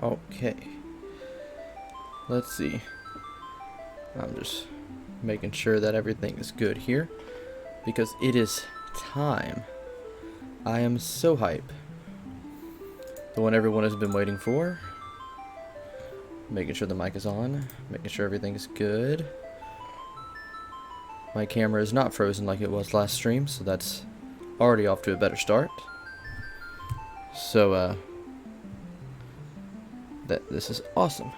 Okay. Let's see. I'm just making sure that everything is good here, because it is time. I am so hype. The one everyone has been waiting for. Making sure the mic is on. Making sure everything is good. My camera is not frozen like it was last stream, so that's already off to a better start. So, this is awesome.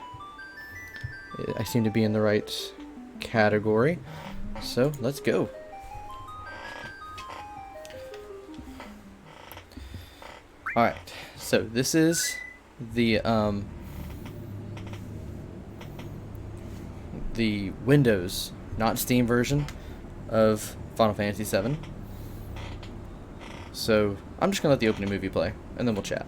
I seem to be in the right category, so let's go. Alright, so this is the Windows, not Steam version of Final Fantasy VII. So I'm just gonna let the opening movie play, and then we'll chat.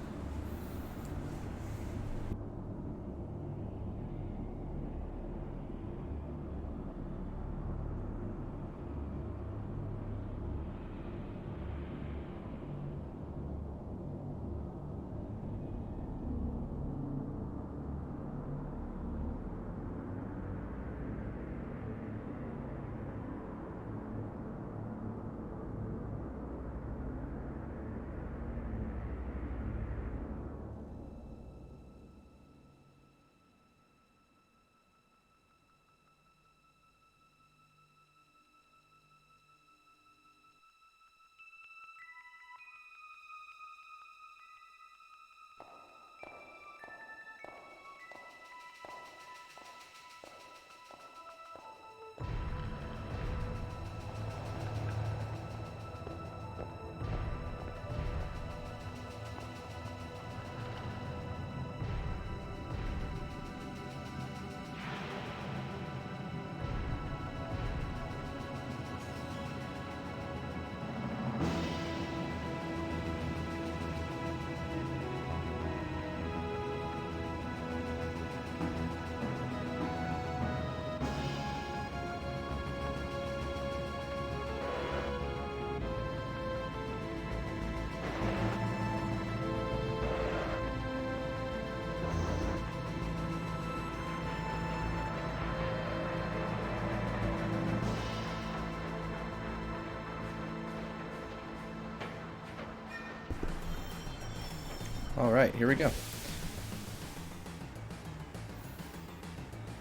Alright, here we go.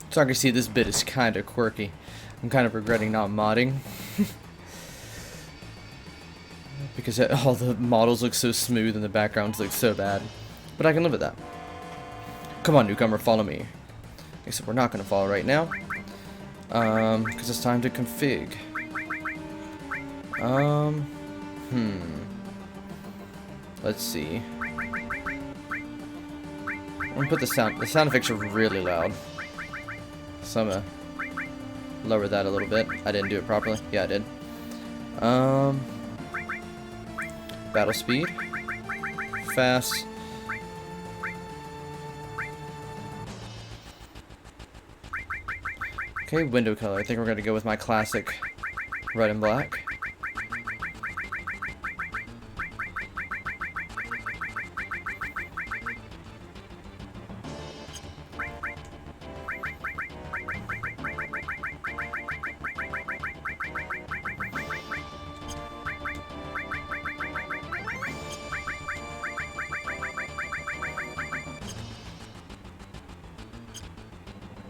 So I can see this bit is kind of quirky. I'm kind of regretting not modding. Because all the models look so smooth and the backgrounds look so bad. But I can live with that. Come on, newcomer, follow me. Except we're not going to follow right now. Because it's time to config. Let's see. I'm gonna put the sound effects are really loud. So I'm gonna lower that a little bit. I didn't do it properly. Yeah, I did. Battle speed. Fast. Okay, window color. I think we're gonna go with my classic red and black.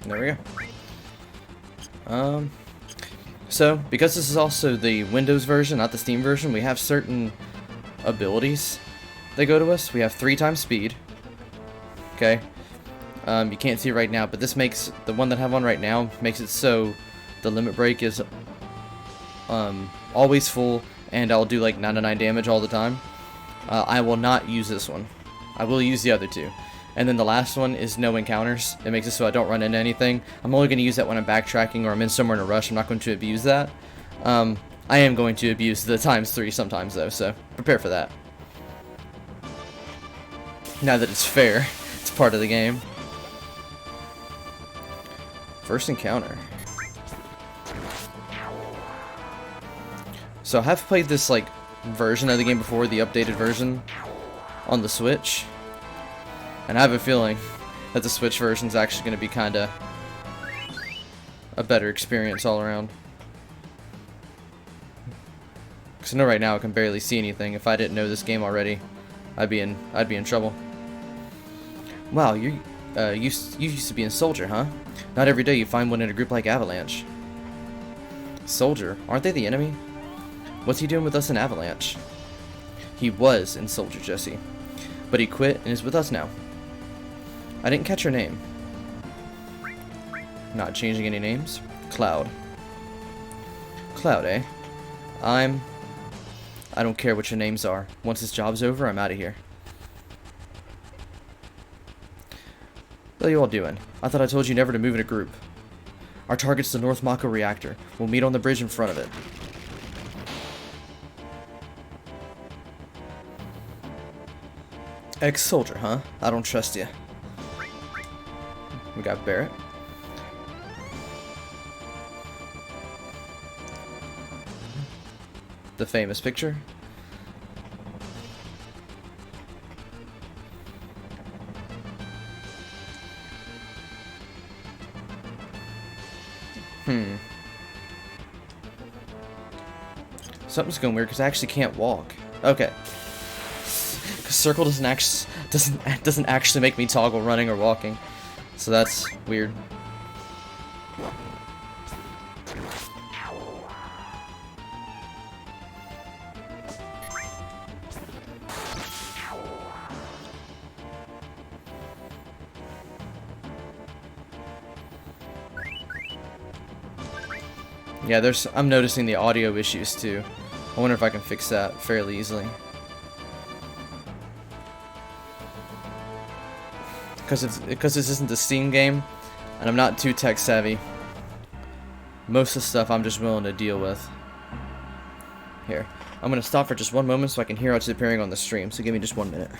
There we go. So, because this is also the Windows version, not the Steam version, we have certain abilities that go to us. We have 3 times speed. Okay. You can't see it right now, but this makes, the one that I have on right now, makes it so the limit break is always full, and I'll do like 99 damage all the time. I will not use this one. I will use the other 2. And then the last one is no encounters. It makes it so I don't run into anything. I'm only going to use that when I'm backtracking or I'm in somewhere in a rush. I'm not going to abuse that. I am going to abuse the ×3 sometimes though, so prepare for that. Now that it's fair, it's part of the game. First encounter. So I have played this like version of the game before, the updated version on the Switch. And I have a feeling that the Switch version is actually going to be kind of a better experience all around. Because I know right now I can barely see anything. If I didn't know this game already, I'd be in trouble. Wow, you used to be in Soldier, huh? Not every day you find one in a group like Avalanche. Soldier? Aren't they the enemy? What's he doing with us in Avalanche? He was in Soldier, Jesse. But he quit and is with us now. I didn't catch her name. Not changing any names. Cloud. Cloud, eh? I don't care what your names are. Once this job's over, I'm out of here. What are you all doing? I thought I told you never to move in a group. Our target's the North Mako reactor. We'll meet on the bridge in front of it. Ex-soldier, huh? I don't trust you. We got Barrett. The famous picture. Something's going weird because I actually can't walk. Okay. Because circle doesn't actually make me toggle running or walking. So that's weird. Yeah, I'm noticing the audio issues too. I wonder if I can fix that fairly easily. Because this isn't the Steam game, and I'm not too tech savvy. Most of the stuff I'm just willing to deal with. Here, I'm gonna stop for just one moment so I can hear what's appearing on the stream. So give me just 1 minute.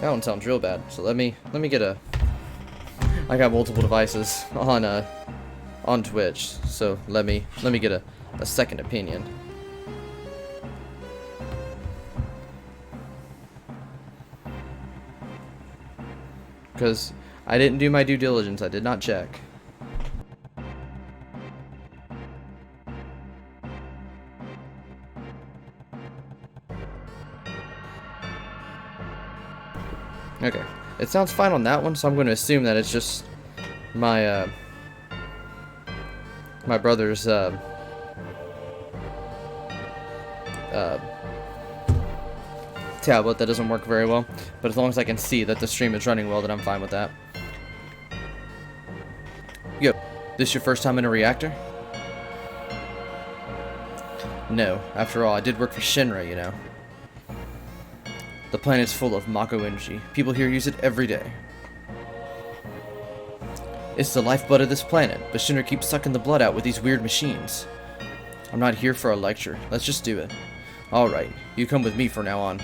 That one sounds real bad. So let me get a. I got multiple devices on Twitch, so let me get a second opinion. Because I didn't do my due diligence. I did not check. Okay. It sounds fine on that one, so I'm going to assume that it's just my, my brother's, tablet that doesn't work very well. But as long as I can see that the stream is running well, then I'm fine with that. Yo, this your first time in a reactor? No. After all, I did work for Shinra, you know. The planet's full of Mako energy. People here use it every day. It's the lifeblood of this planet, but Shinra keeps sucking the blood out with these weird machines. I'm not here for a lecture. Let's just do it. Alright, you come with me from now on.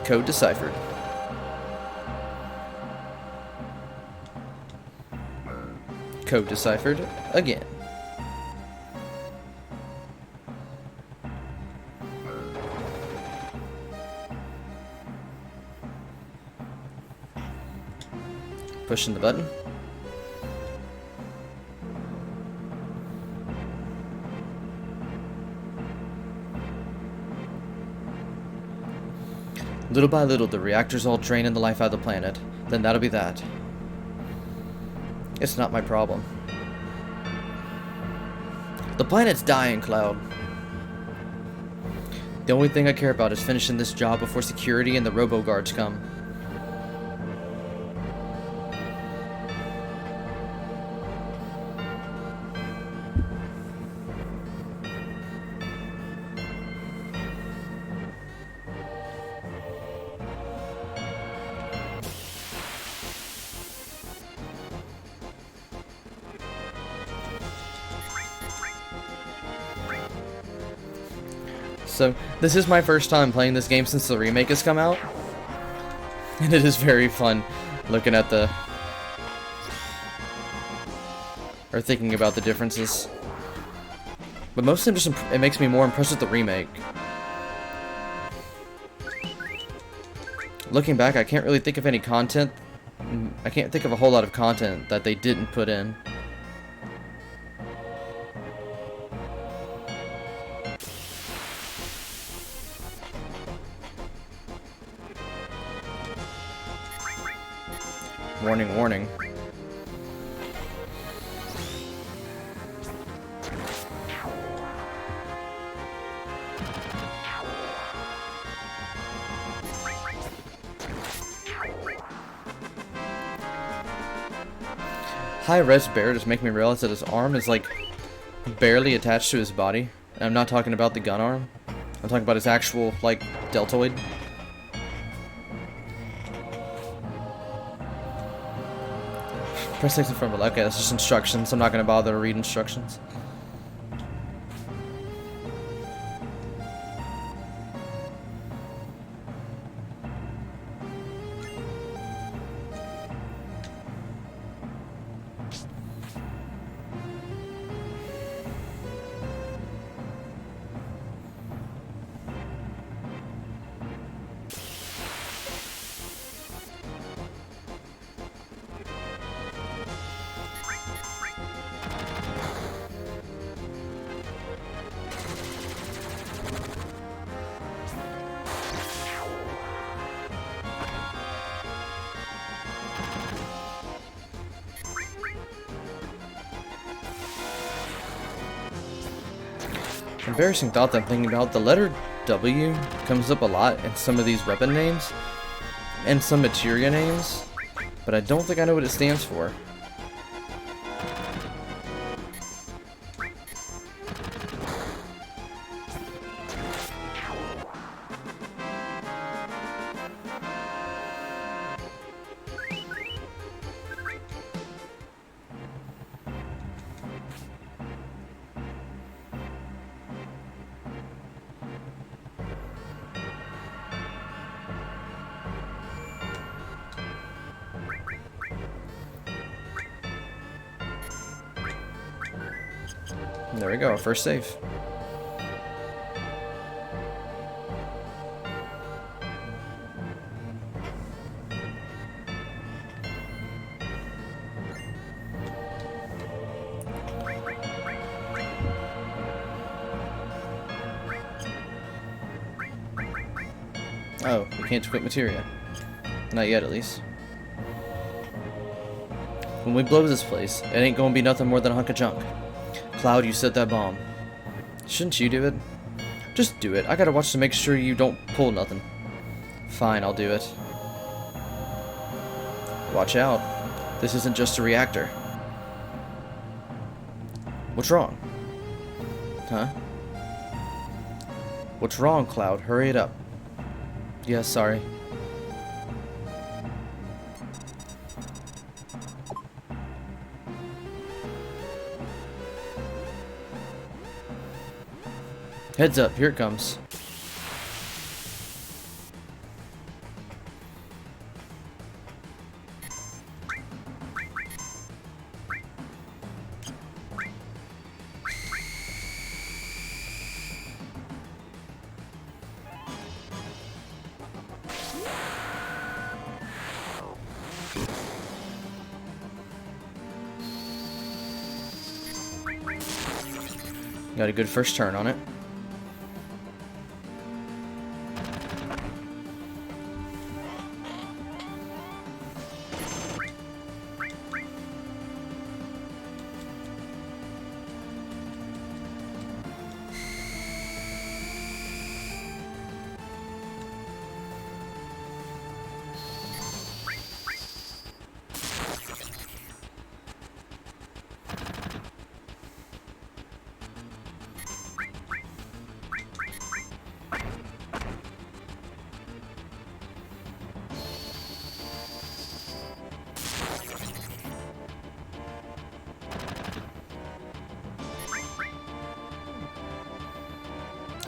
Code deciphered. Code deciphered again. Pushing the button. Little by little, the reactors all drain the life out of the planet. Then that'll be that. It's not my problem. The planet's dying, Cloud. The only thing I care about is finishing this job before security and the robo-guards come. So, this is my first time playing this game since the remake has come out. And it is very fun looking at the... or thinking about the differences. But mostly just it makes me more impressed with the remake. Looking back, I can't really think of any content. I can't think of a whole lot of content that they didn't put in. Warning, warning. High-res bear just make me realize that his arm is like barely attached to his body. And I'm not talking about the gun arm. I'm talking about his actual like deltoid. Press X in front of it. Okay, that's just instructions. I'm not going to bother to read instructions. Embarrassing thought that I'm thinking about. The letter W comes up a lot in some of these weapon names and some materia names, but I don't think I know what it stands for. There we go, our first save. Oh, we can't equip materia. Not yet, at least. When we blow this place, it ain't gonna be nothing more than a hunk of junk. Cloud, you set that bomb. Shouldn't you do it? Just do it. I gotta watch to make sure you don't pull nothing. Fine, I'll do it. Watch out. This isn't just a reactor. What's wrong? Huh? What's wrong, Cloud? Hurry it up. Yeah, sorry. Heads up, here it comes. Got a good first turn on it.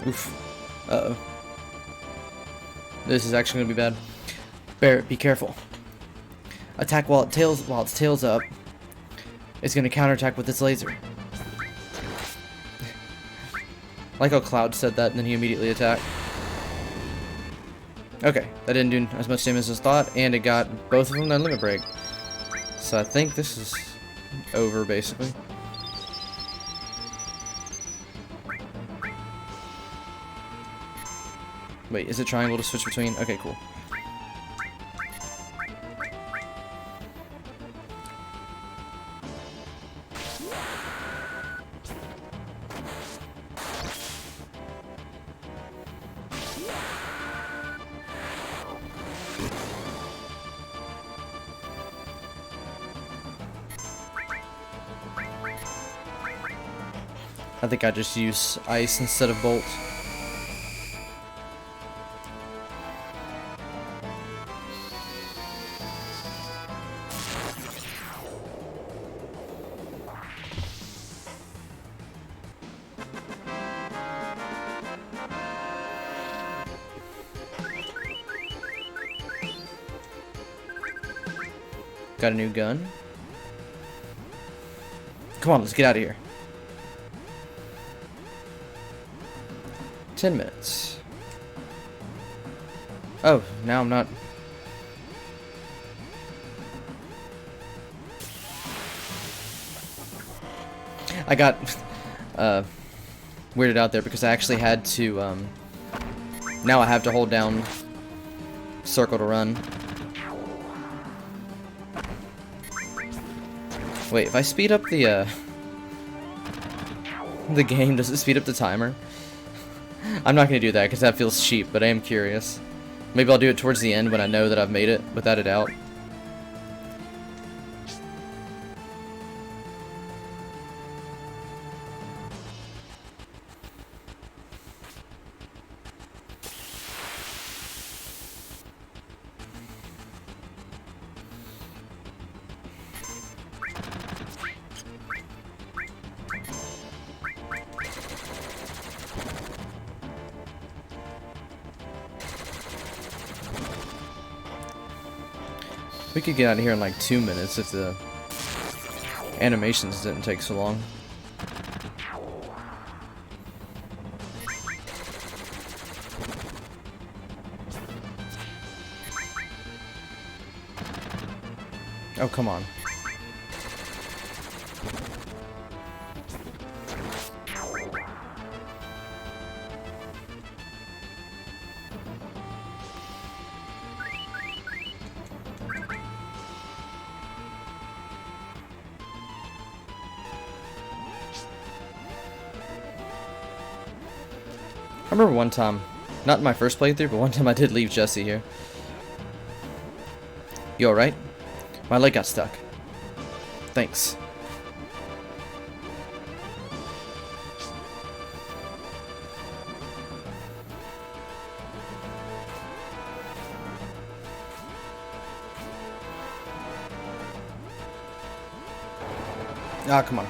Oof. Uh-oh. This is actually gonna be bad. Barret, be careful. Attack while its tail's up. It's gonna counterattack with its laser. Like how Cloud said that and then he immediately attacked. Okay, that didn't do as much damage as I thought, and it got both of them their limit break. So I think this is over basically. Wait, is it triangle to switch between? Okay, cool. I think I just use ice instead of bolt. Got a new gun. Come on, let's get out of here. 10 minutes. Oh, now I'm not. I got weirded out there because I actually had to, now I have to hold down circle to run. Wait, if I speed up the game, does it speed up the timer? I'm not going to do that because that feels cheap, but I am curious. Maybe I'll do it towards the end when I know that I've made it, without a doubt. We could get out of here in like 2 minutes if the animations didn't take so long. Oh, come on. remember one time, not in my first playthrough, but one time I did leave Jesse here. You alright? My leg got stuck. Thanks. Ah, come on.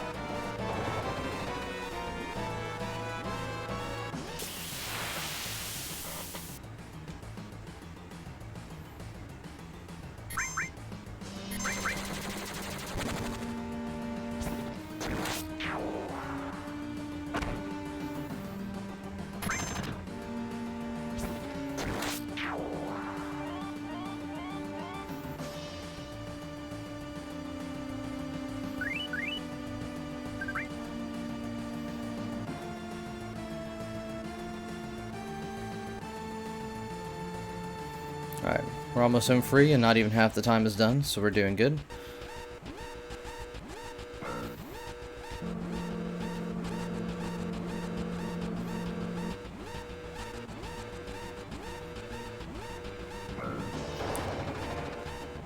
Alright, we're almost home free and not even half the time is done, so we're doing good.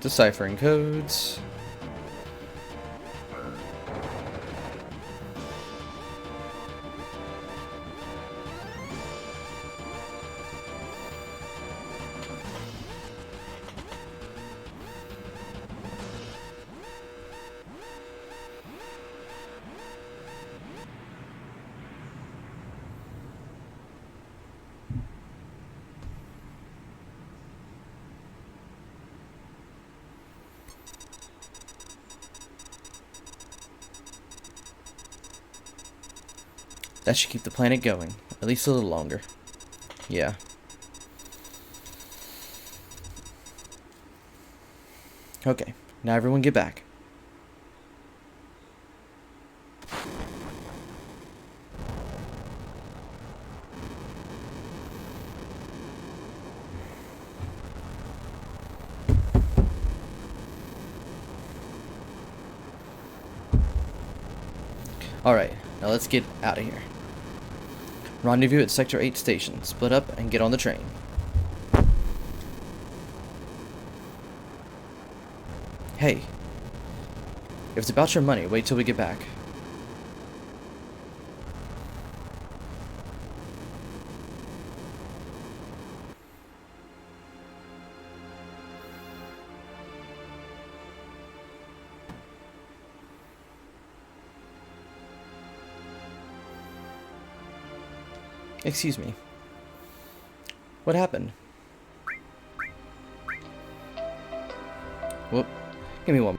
Deciphering codes. That should keep the planet going, at least a little longer. Yeah. Okay, now everyone get back. Alright, now let's get out of here. Rendezvous at Sector 8 station. Split up and get on the train. Hey. If it's about your money, wait till we get back. Excuse me. What happened? Whoop. Give me one.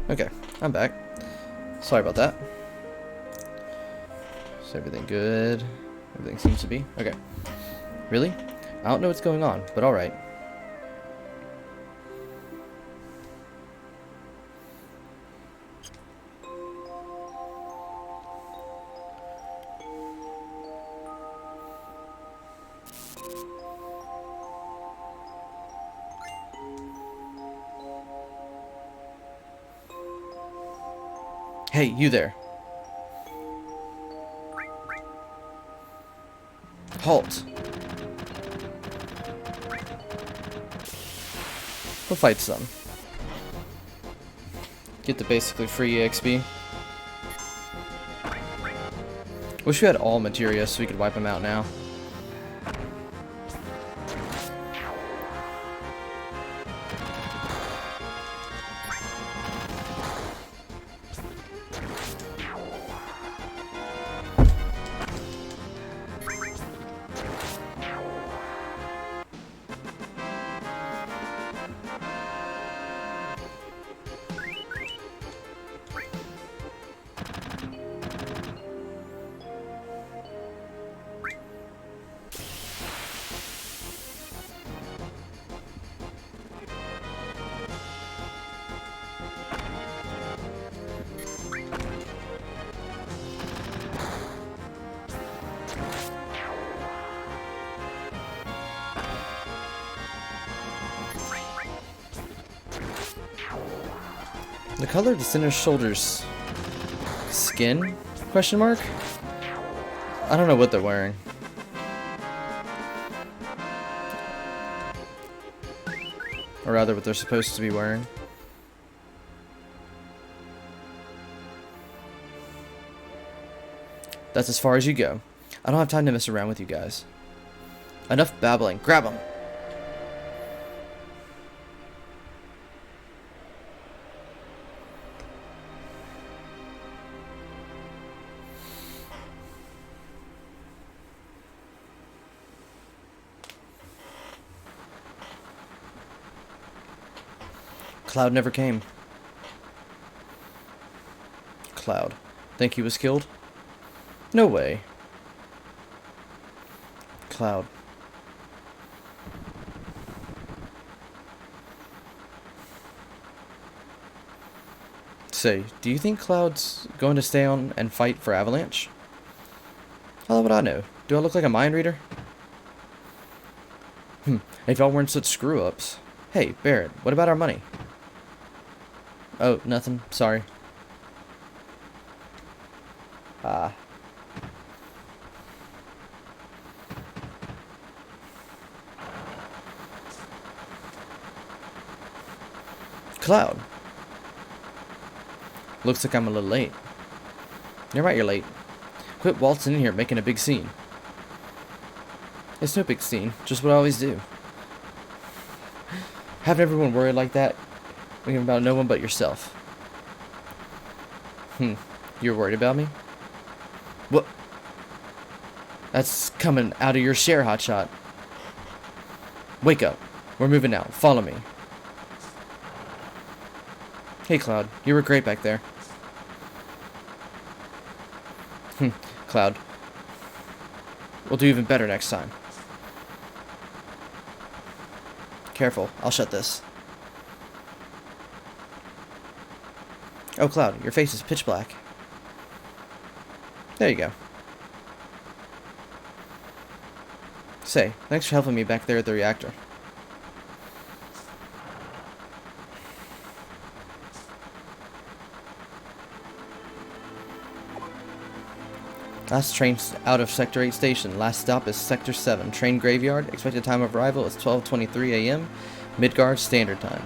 Okay, I'm back. Sorry about that. Is everything good? Everything seems to be. Okay. Really? I don't know what's going on, but alright. Hey, you there. Halt. We'll fight some. Get the basically free EXP. Wish we had all materia so we could wipe them out now. The color of the Sinner's shoulders skin? Question mark? I don't know what they're wearing. Or rather, what they're supposed to be wearing. That's as far as you go. I don't have time to mess around with you guys. Enough babbling. Grab them! Cloud never came. Cloud. Think he was killed? No way. Cloud. Say, do you think Cloud's going to stay on and fight for Avalanche? How would I know? Do I look like a mind reader? If y'all weren't such screw-ups. Hey, Barrett, what about our money? Oh, nothing. Sorry. Cloud. Looks like I'm a little late. You're right, you're late. Quit waltzing in here making a big scene. It's no big scene, just what I always do. Having everyone worried like that, thinking about no one but yourself. You're worried about me? What? That's coming out of your share, hotshot. Wake up. We're moving now. Follow me. Hey, Cloud. You were great back there. Cloud. We'll do even better next time. Careful. I'll shut this. Oh, Cloud. Your face is pitch black. There you go. Say, thanks for helping me back there at the reactor. Last train out of Sector 8 station. Last stop is Sector 7. Train graveyard. Expected time of arrival is 12:23 a.m. Midgard Standard Time.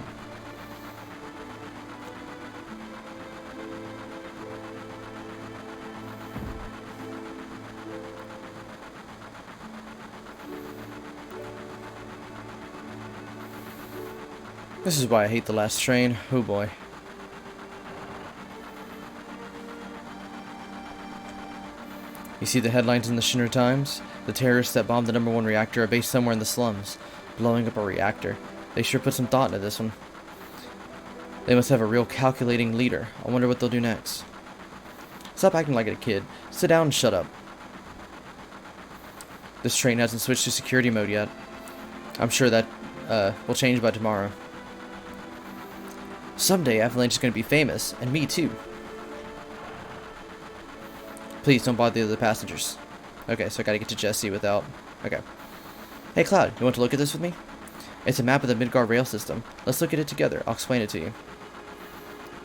This is why I hate the last train. Oh boy. You see the headlines in the Shinra Times? The terrorists that bombed the #1 reactor are based somewhere in the slums. Blowing up a reactor. They sure put some thought into this one. They must have a real calculating leader. I wonder what they'll do next. Stop acting like a kid. Sit down and shut up. This train hasn't switched to security mode yet. I'm sure that will change by tomorrow. Someday Avalanche is going to be famous, and me too. Please don't bother the other passengers. Okay, so I gotta get to Jesse without... Okay. Hey Cloud, you want to look at this with me? It's a map of the Midgard rail system. Let's look at it together. I'll explain it to you.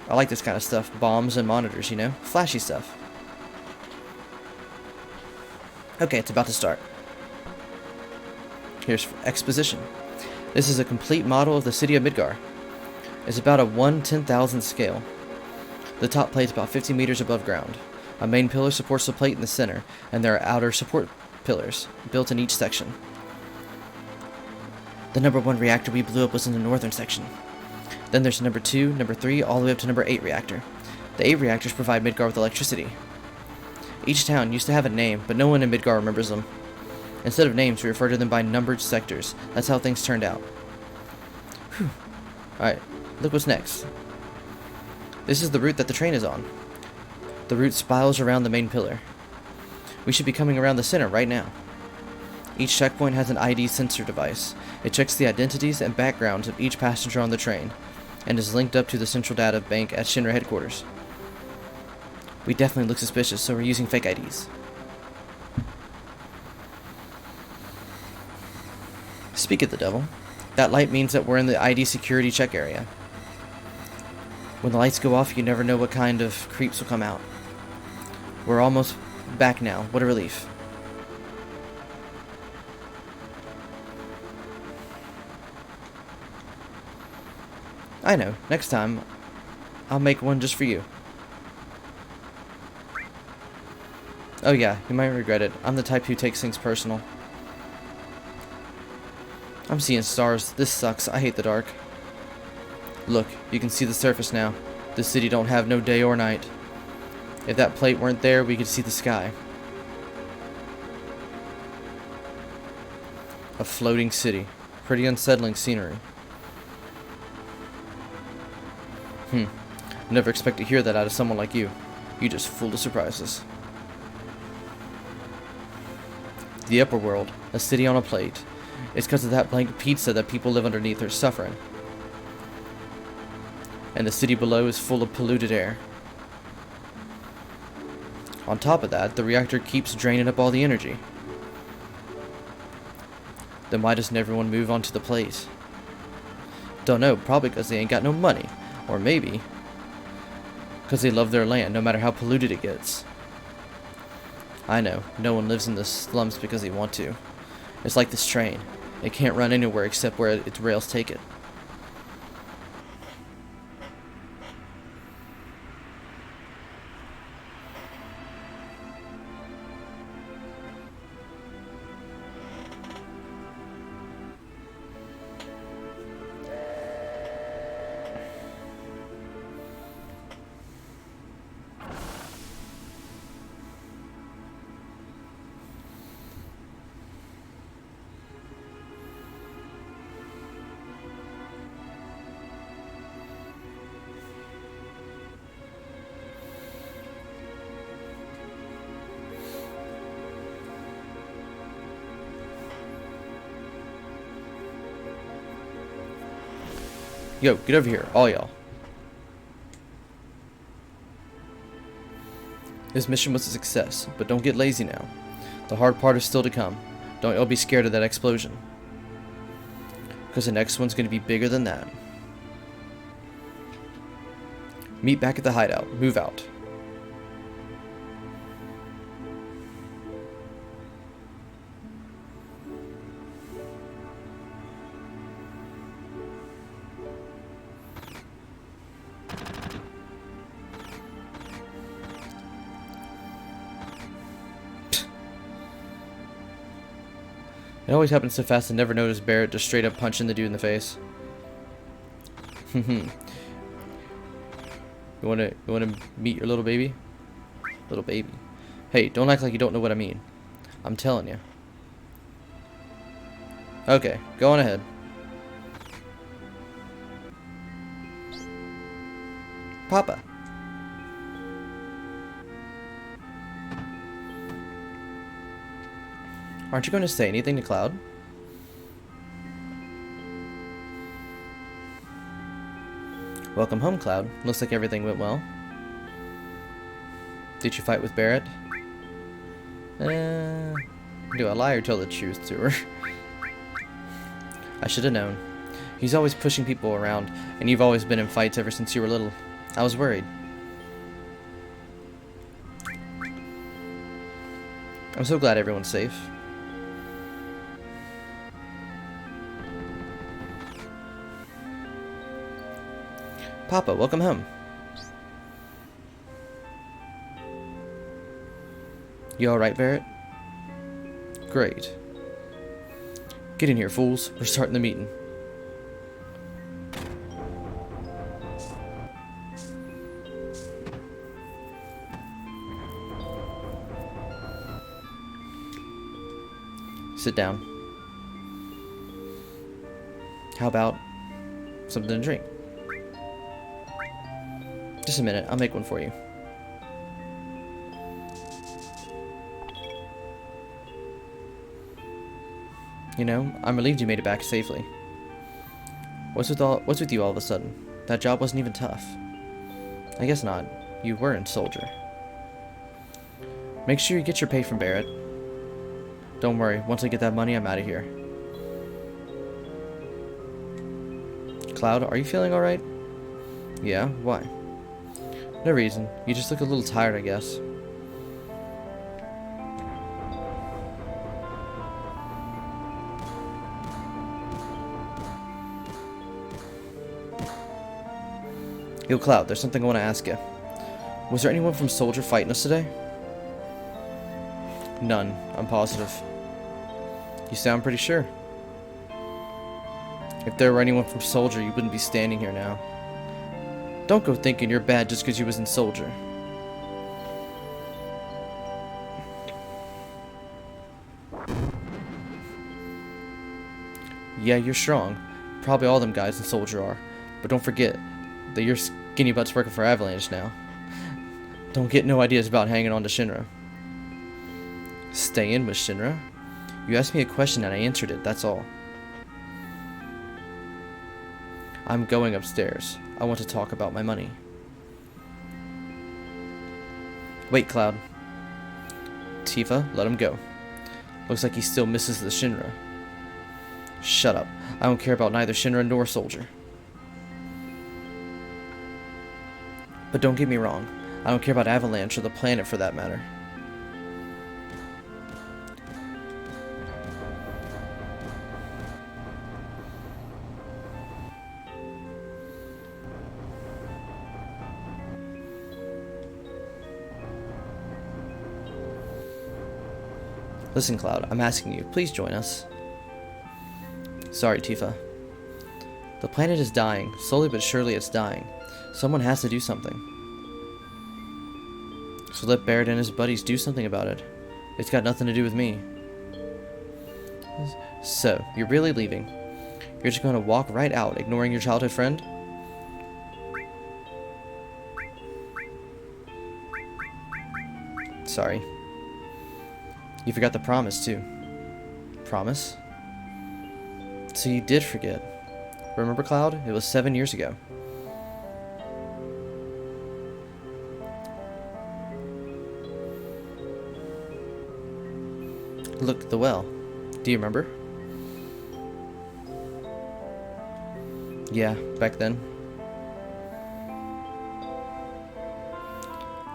I like this kind of stuff. Bombs and monitors, you know? Flashy stuff. Okay, it's about to start. Here's exposition. This is a complete model of the city of Midgard. It's about a 1/10,000 scale. The top plate is about 50 meters above ground. A main pillar supports the plate in the center, and there are outer support pillars built in each section. The #1 reactor we blew up was in the northern section. Then there's #2, #3, all the way up to #8 reactor. The 8 reactors provide Midgard with electricity. Each town used to have a name, but no one in Midgard remembers them. Instead of names, we refer to them by numbered sectors. That's how things turned out. Whew. Alright, look what's next. This is the route that the train is on. The route spirals around the main pillar. We should be coming around the center right now. Each checkpoint has an ID sensor device. It checks the identities and backgrounds of each passenger on the train, and is linked up to the central data bank at Shinra headquarters. We definitely look suspicious, so we're using fake IDs. Speak of the devil. That light means that we're in the ID security check area. When the lights go off, you never know what kind of creeps will come out. We're almost back now. What a relief. I know. Next time, I'll make one just for you. Oh yeah, you might regret it. I'm the type who takes things personal. I'm seeing stars. This sucks. I hate the dark. Look, you can see the surface now. This city don't have no day or night. If that plate weren't there, we could see the sky. A floating city. Pretty unsettling scenery. Never expect to hear that out of someone like you. You just full of surprises. The upper world. A city on a plate. It's because of that blank pizza that people live underneath are suffering. And the city below is full of polluted air. On top of that, the reactor keeps draining up all the energy. Then why doesn't everyone move onto the plate? Don't know, probably because they ain't got no money. Or maybe because they love their land, no matter how polluted it gets. I know, no one lives in the slums because they want to. It's like this train. It can't run anywhere except where its rails take it. Yo, get over here, all y'all. This mission was a success, but don't get lazy now. The hard part is still to come. Don't y'all be scared of that explosion. Because the next one's going to be bigger than that. Meet back at the hideout. Move out. It always happens so fast I never noticed Barrett just straight up punching the dude in the face. You wanna meet your little baby? Little baby. Hey, don't act like you don't know what I mean. I'm telling you. Okay, go on ahead. Papa. Aren't you going to say anything to Cloud? Welcome home, Cloud. Looks like everything went well. Did you fight with Barrett? Do I lie or tell the truth to her? I should have known. He's always pushing people around, and you've always been in fights ever since you were little. I was worried. I'm so glad everyone's safe. Papa, welcome home. You alright, Barrett? Great. Get in here, fools. We're starting the meeting. Sit down. How about something to drink? Just a minute, I'll make one for you. You know, I'm relieved you made it back safely. What's with you all of a sudden? That job wasn't even tough. I guess not. You weren't a soldier. Make sure you get your pay from Barrett. Don't worry, once I get that money, I'm out of here. Cloud, are you feeling alright? Yeah? Why? No reason. You just look a little tired, I guess. Yo, Cloud, there's something I want to ask you. Was there anyone from Soldier fighting us today? None, I'm positive. You sound pretty sure. If there were anyone from Soldier, you wouldn't be standing here now. Don't go thinking you're bad just because you was in Soldier. Yeah, you're strong. Probably all them guys in Soldier are. But don't forget that your skinny butt's working for Avalanche now. Don't get no ideas about hanging on to Shinra. Stay in with Shinra? You asked me a question and I answered it, that's all. I'm going upstairs. I want to talk about my money. Wait, Cloud. Tifa, let him go. Looks like he still misses the Shinra. Shut up. I don't care about neither Shinra nor Soldier. But don't get me wrong. I don't care about Avalanche or the planet for that matter. Listen, Cloud, I'm asking you, please join us. Sorry, Tifa. The planet is dying. Slowly but surely it's dying. Someone has to do something. So let Barrett and his buddies do something about it. It's got nothing to do with me. So, you're really leaving? You're just going to walk right out, ignoring your childhood friend? Sorry. You forgot the promise, too. Promise? So you did forget. Remember, Cloud? It was 7 years ago. Look, the well. Do you remember? Yeah, back then.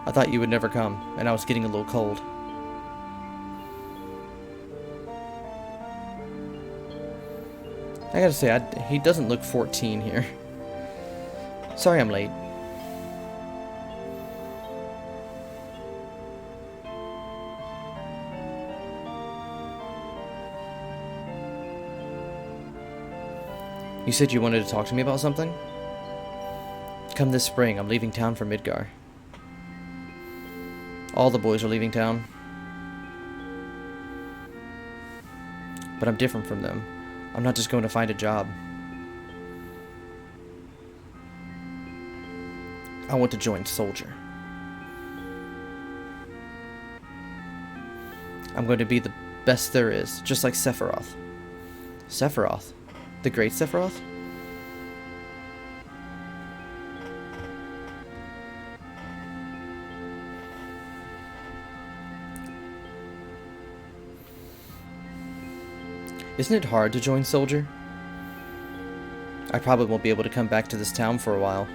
I thought you would never come, and I was getting a little cold. I gotta say, he doesn't look 14 here. Sorry I'm late. You said you wanted to talk to me about something? Come this spring, I'm leaving town for Midgar. All the boys are leaving town. But I'm different from them. I'm not just going to find a job. I want to join Soldier. I'm going to be the best there is, just like Sephiroth. Sephiroth? The great Sephiroth? Isn't it hard to join Soldier? I probably won't be able to come back to this town for a while.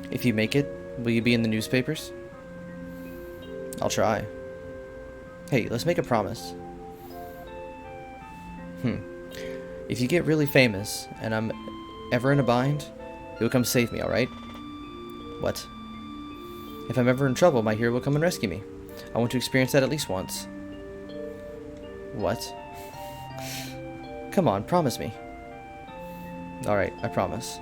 If you make it, will you be in the newspapers? I'll try. Hey, let's make a promise. If you get really famous, and I'm ever in a bind, you'll come save me, alright? What? If I'm ever in trouble, my hero will come and rescue me. I want to experience that at least once. What? Come on, promise me. Alright, I promise.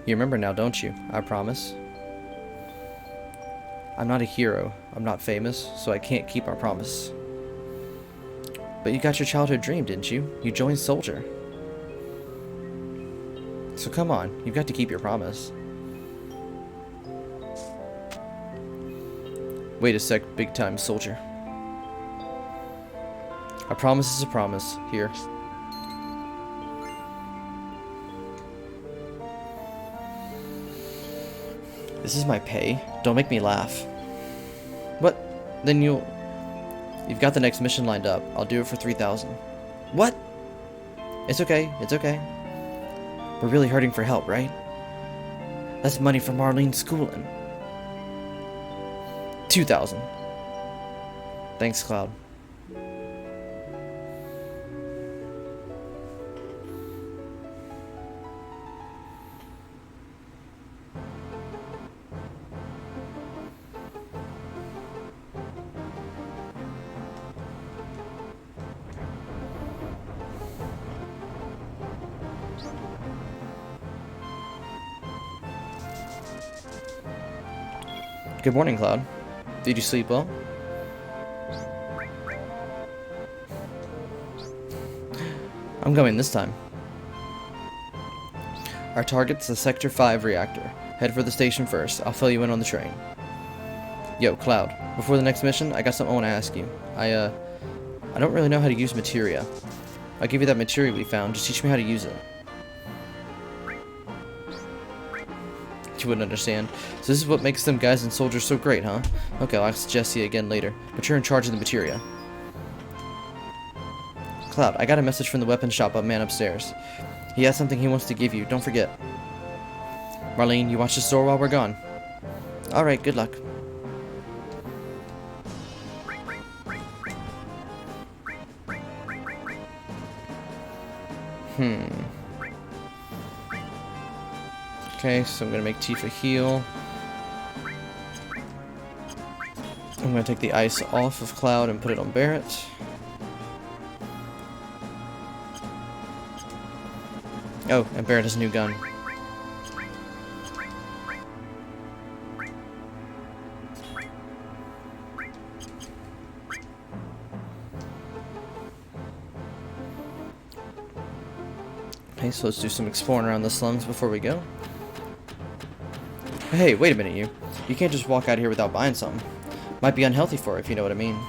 You remember now, don't you? I promise. I'm not a hero. I'm not famous, so I can't keep our promise. But you got your childhood dream, didn't you? You joined Soldier. So come on, you've got to keep your promise. Wait a sec, big time Soldier. A promise is a promise. Here. This is my pay? Don't make me laugh. What? Then you've got the next mission lined up. I'll do it for 3,000. What? It's okay. It's okay. We're really hurting for help, right? That's money for Marlene's schooling. 2,000. Thanks, Cloud. Good morning, Cloud. Did you sleep well? I'm going this time. Our target's the Sector 5 reactor. Head for the station first. I'll fill you in on the train. Yo, Cloud. Before the next mission, I got something I want to ask you. I don't really know how to use materia. I'll give you that materia we found. Just teach me how to use it. You wouldn't understand. So this is what makes them guys and soldiers so great, huh? Okay, I'll ask Jesse again later. But you're in charge of the materia. Cloud, I got a message from the weapons shop man upstairs. He has something he wants to give you. Don't forget. Marlene, you watch the store while we're gone. Alright, good luck. Okay, so I'm going to make Tifa heal. I'm going to take the ice off of Cloud and put it on Barret. Oh, and Barret has a new gun. Okay, so let's do some exploring around the slums before we go. Hey, wait a minute, you. You can't just walk out here without buying something. Might be unhealthy for you, if you know what I mean.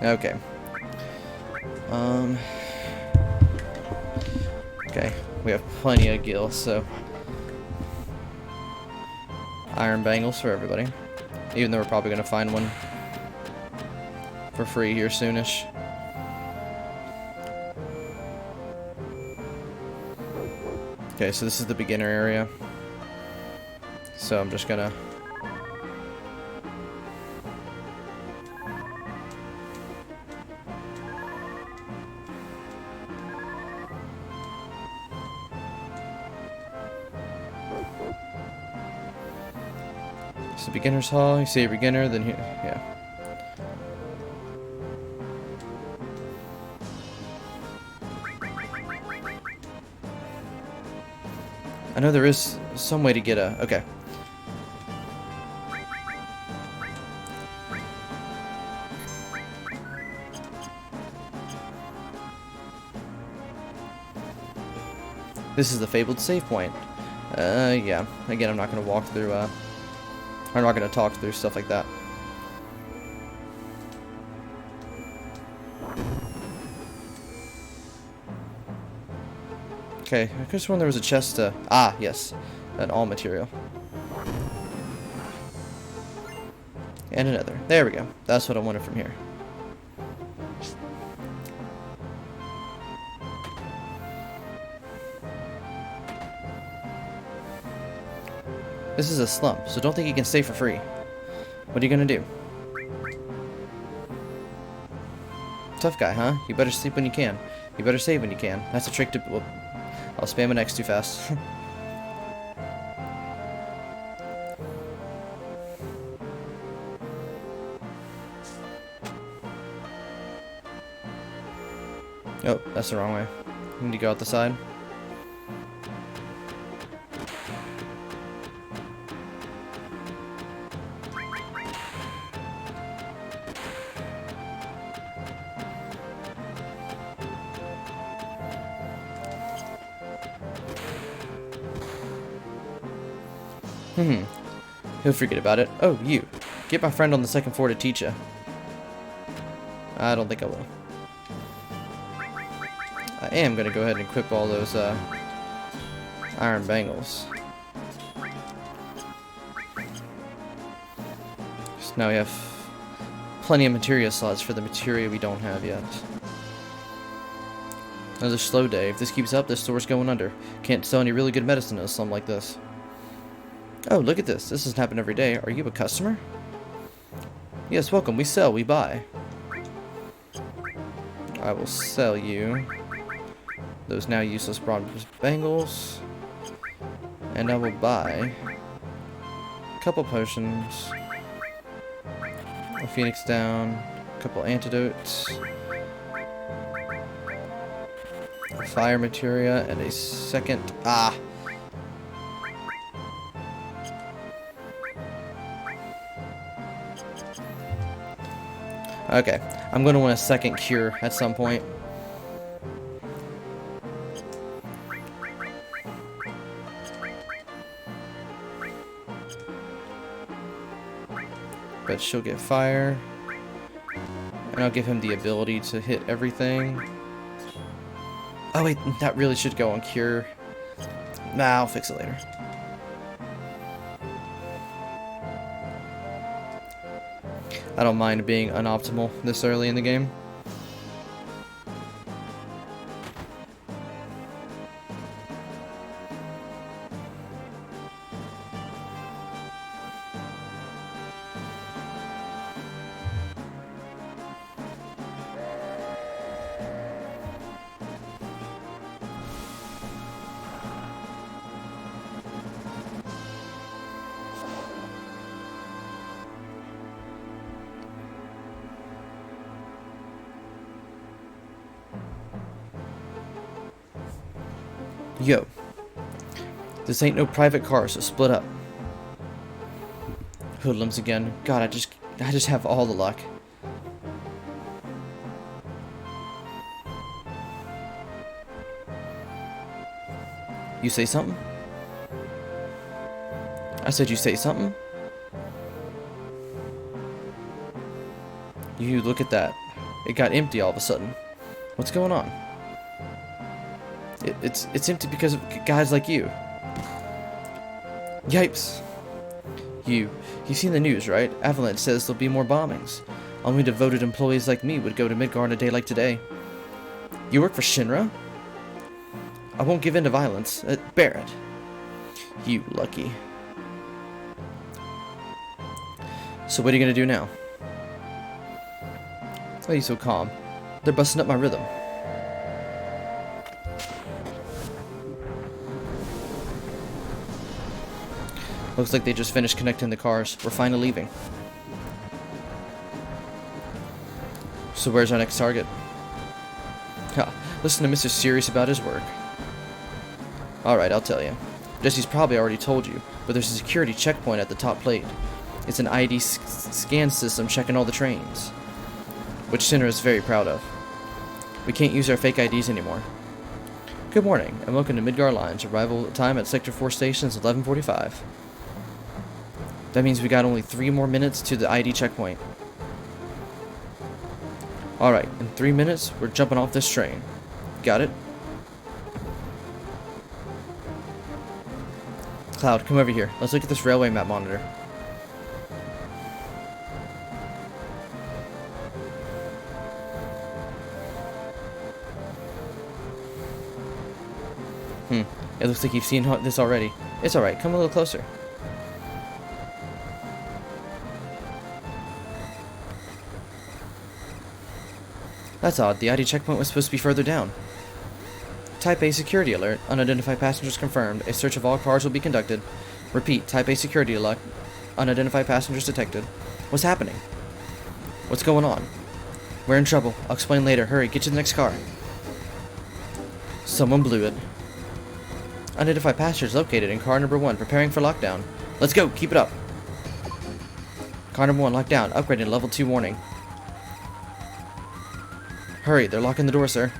Okay. Okay, we have plenty of gil, so... Iron bangles for everybody. Even though we're probably going to find one for free here soonish. Okay, so this is the beginner area. So I'm just gonna... It's the beginner's hall. You see a beginner, then here, yeah. I know there is some way to get a... Okay. This is the fabled save point. Yeah. Again, I'm not going to walk through, I'm not going to talk through stuff like that. Okay, I could have sworn there was a chest, ah, yes. An all material. And another. There we go. That's what I wanted from here. This is a slump, so don't think you can stay for free. What are you gonna do? Tough guy, huh? You better sleep when you can. You better save when you can. That's a trick to... Well, I'll spam an X too fast. Oh, that's the wrong way. I need to go out the side. He'll forget about it. Oh, you. Get my friend on the second floor to teach you. I don't think I will. I am going to go ahead and equip all those Iron bangles. So now we have plenty of materia slots for the materia we don't have yet. Another slow day. If this keeps up, this store's going under. Can't sell any really good medicine in a slum like this. Oh, look at this. This doesn't happen every day. Are you a customer? Yes, welcome. We sell, we buy. I will sell you those now useless bronze bangles. And I will buy a couple potions, a phoenix down, a couple antidotes, a fire materia, and a second... Ah! Okay, I'm going to want a second cure at some point. But she'll get fire. And I'll give him the ability to hit everything. Oh wait, that really should go on cure. Nah, I'll fix it later. I don't mind being unoptimal this early in the game. Yo. This ain't no private car, so split up. Hoodlums again. God, I just have all the luck. You say something? I said you say something? You look at that. It got empty all of a sudden. What's going on? It's empty because of guys like you. Yipes. You've seen the news, right? Avalanche says there'll be more bombings. Only devoted employees like me would go to Midgar on a day like today. You work for Shinra? I won't give in to violence. Bear it. You lucky. So what are you gonna do now? Why are you so calm? They're busting up my rhythm. Looks like they just finished connecting the cars. We're finally leaving. So where's our next target? Ha, listen to Mr. Serious about his work. Alright, I'll tell you. Jesse's probably already told you, but there's a security checkpoint at the top plate. It's an ID scan system checking all the trains, which Shinra is very proud of. We can't use our fake IDs anymore. Good morning, and welcome to Midgar Lines. Arrival time at Sector 4 station is 11:45. That means we got only 3 more minutes to the ID checkpoint. Alright, in 3 minutes, we're jumping off this train. Got it? Cloud, come over here. Let's look at this railway map monitor. It looks like you've seen this already. It's alright, come a little closer. That's odd, the ID checkpoint was supposed to be further down. Type A security alert. Unidentified passengers confirmed. A search of all cars will be conducted. Repeat, Type A security alert. Unidentified passengers detected. What's happening? What's going on? We're in trouble. I'll explain later. Hurry, get to the next car. Someone blew it. Unidentified passengers located in car number 1, preparing for lockdown. Let's go, keep it up. Car number 1 locked down, upgrading to level 2 warning. Hurry, they're locking the door, sir.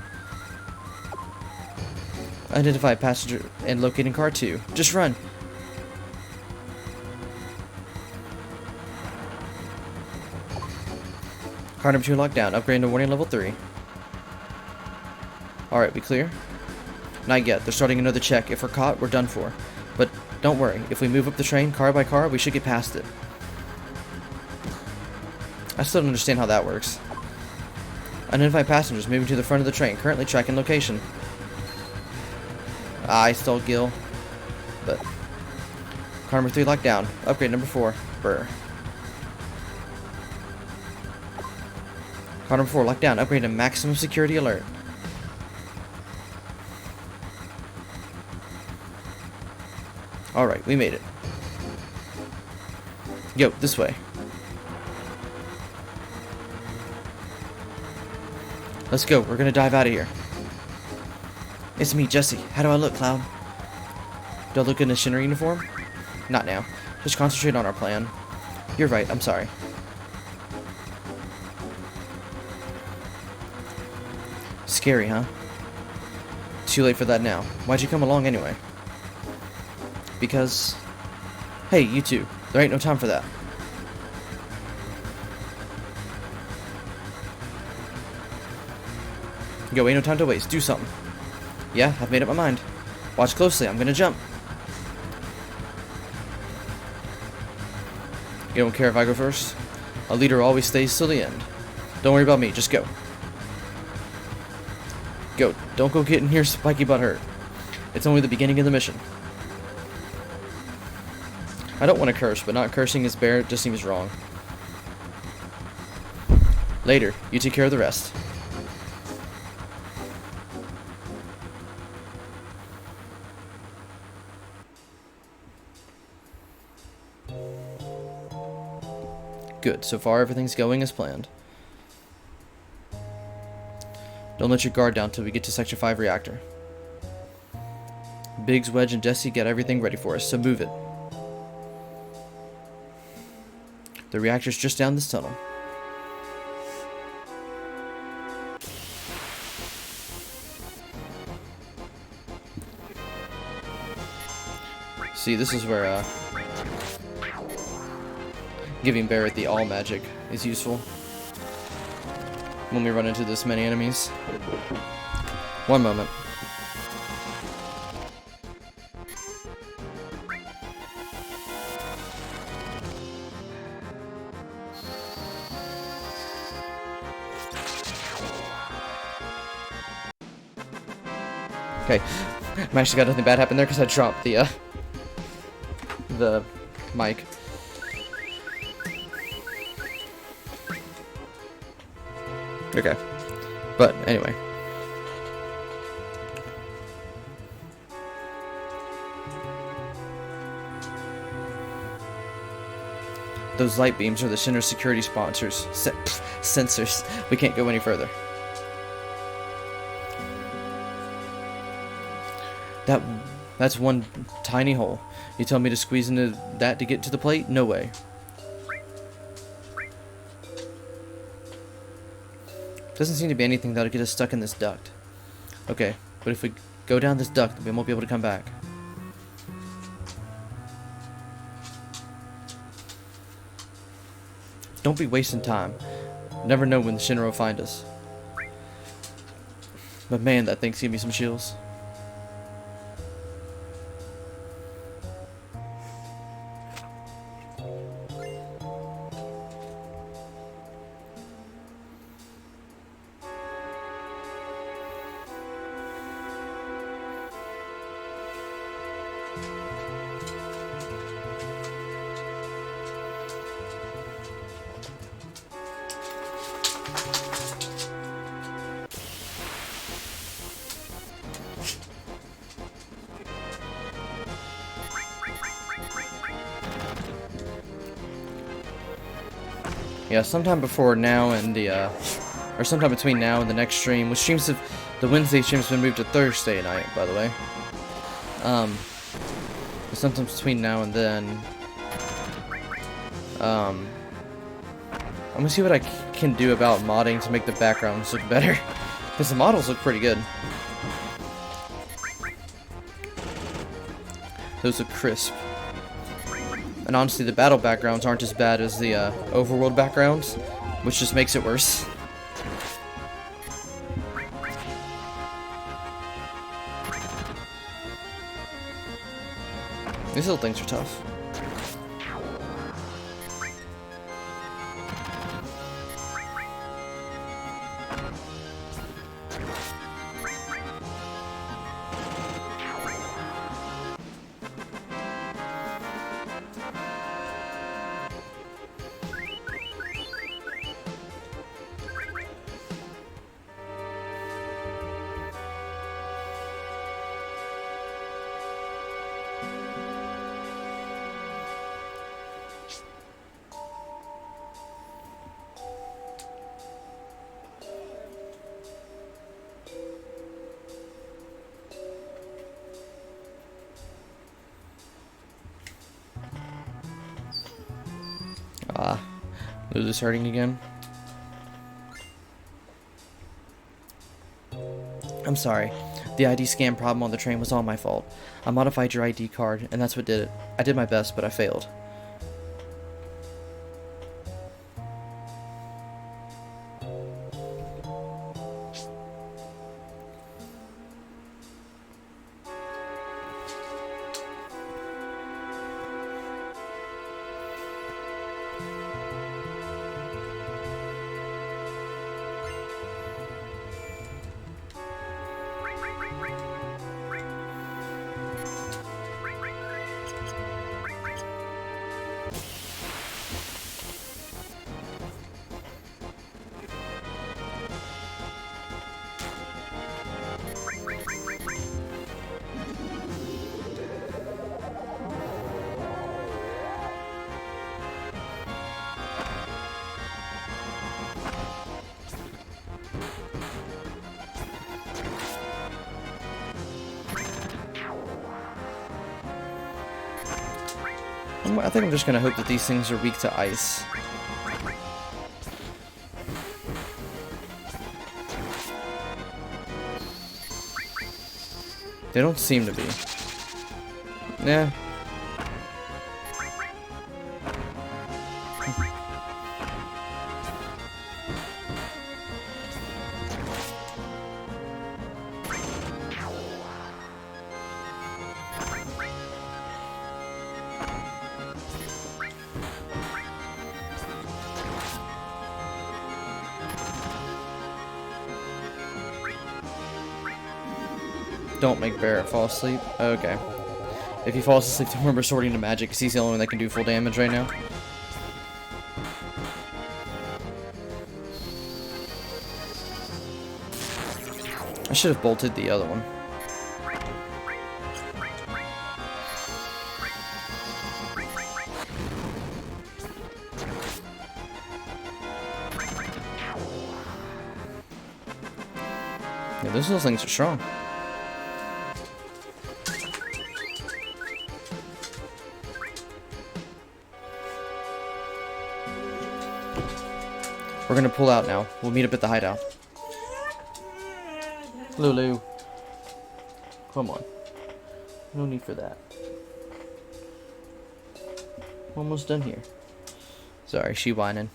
Identified passenger and locating car 2. Just run. Car number 2 locked down, upgrading to warning level 3. Alright, we clear? Not yet. They're starting another check. If we're caught, we're done for. But don't worry. If we move up the train, car by car, we should get past it. I still don't understand how that works. Unidentified passengers moving to the front of the train. Currently tracking location. I stole Gil. But... car number 3 locked down. Upgrade number 4. Brr. Car number 4 locked down. Upgrade to maximum security alert. Alright, we made it. Yo, this way. Let's go. We're gonna dive out of here. It's me, Jesse. How do I look, Cloud? Do I look in a Shinra uniform? Not now. Just concentrate on our plan. You're right. I'm sorry. Scary, huh? Too late for that now. Why'd you come along anyway? Because... Hey, you two. There ain't no time for that. Yo, ain't no time to waste. Do something. Yeah, I've made up my mind. Watch closely. I'm gonna jump. You don't care if I go first? A leader always stays till the end. Don't worry about me. Just go. Go. Don't go getting your spiky butt hurt. It's only the beginning of the mission. I don't want to curse, but not cursing his bear just seems wrong. Later. You take care of the rest. Good. So far, everything's going as planned. Don't let your guard down till we get to Sector 5 reactor. Biggs, Wedge, and Jesse got everything ready for us, so move it. The reactor's just down this tunnel. See, this is where, giving Barret the all magic is useful when we run into this many enemies. One moment. Okay, I'm actually got nothing bad happen there because I dropped the mic. Okay, but anyway. Those light beams are the Shinra security sponsors. Sensors. We can't go any further. That's one tiny hole. You tell me to squeeze into that to get to the plate? No way. Doesn't seem to be anything that'll get us stuck in this duct. Okay, but if we go down this duct, we won't be able to come back. Don't be wasting time. Never know when the Shinra will find us. But man, that thing's giving me some chills. Yeah, sometime before now and the, or sometime between now and the next stream, which streams have, the Wednesday stream's been moved to Thursday night, by the way. Sometime between now and then, I'm gonna see what I can do about modding to make the backgrounds look better, because the models look pretty good. Those look crisp. And honestly, the battle backgrounds aren't as bad as the overworld backgrounds, which just makes it worse. These little things are tough. Lulu's hurting again. I'm sorry. The ID scan problem on the train was all my fault. I modified your ID card, and that's what did it. I did my best, but I failed. I think I'm just gonna hope that these things are weak to ice. They don't seem to be. Nah. Don't make Barrett fall asleep. Okay. If he falls asleep, then remember sorting to magic, because he's the only one that can do full damage right now. I should have bolted the other one. Yeah, those little things are strong. We're gonna pull out now. We'll meet up at the hideout. Lulu. Come on. No need for that. Almost done here. Sorry, she whining.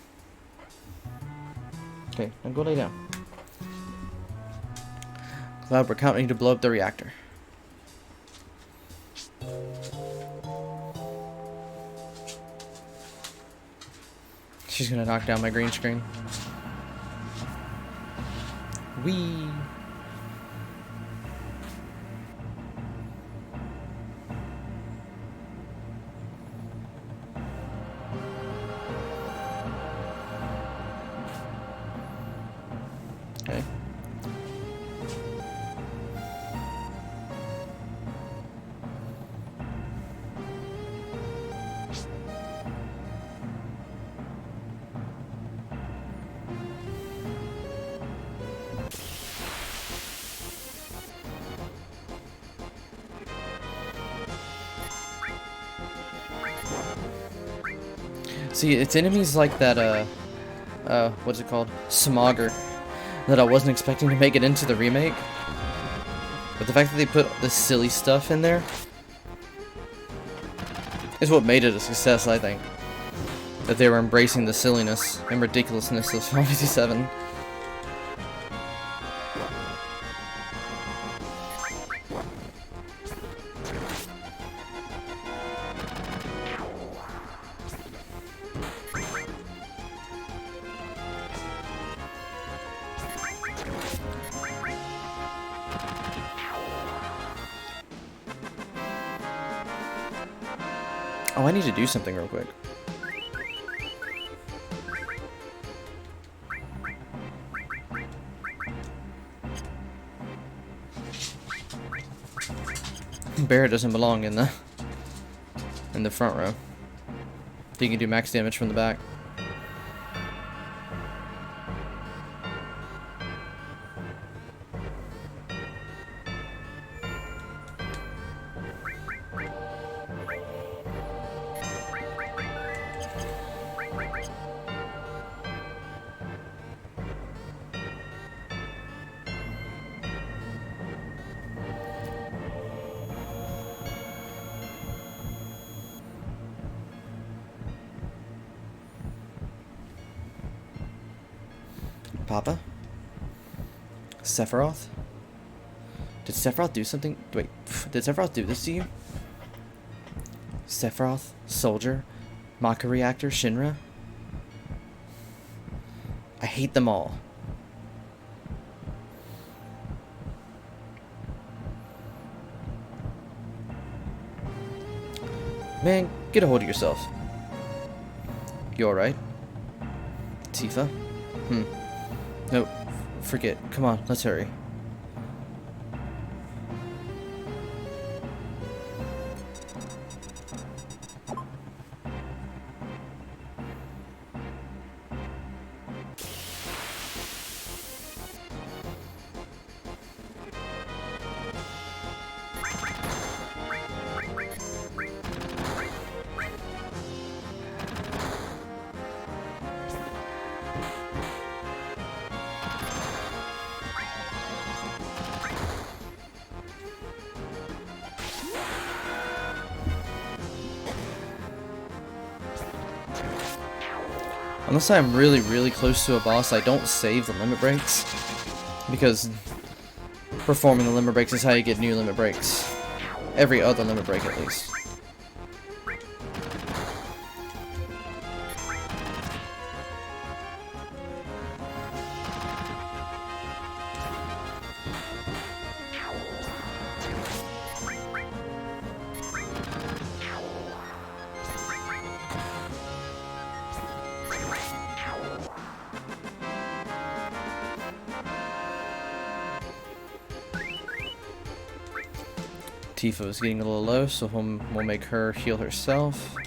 Okay, now go lay down. Cloud, we're counting to blow up the reactor. She's gonna knock down my green screen. Whee! Okay. See, it's enemies like that, what's it called? Smogger. That I wasn't expecting to make it into the remake. But the fact that they put this silly stuff in there is what made it a success, I think. That they were embracing the silliness and ridiculousness of Final Fantasy VII. Oh, I need to do something real quick. Bear doesn't belong in the front row. He can do max damage from the back. Papa? Sephiroth? Did Sephiroth do something? Wait, did Sephiroth do this to you? Sephiroth? Soldier? Maka Reactor? Shinra? I hate them all. Man, get a hold of yourself. You alright? Tifa? Nope. Forget. Come on, let's hurry. Unless I'm really, really close to a boss, I don't save the limit breaks. Because performing the limit breaks is how you get new limit breaks. Every other limit break, at least. Tifa is getting a little low, so we'll make her heal herself.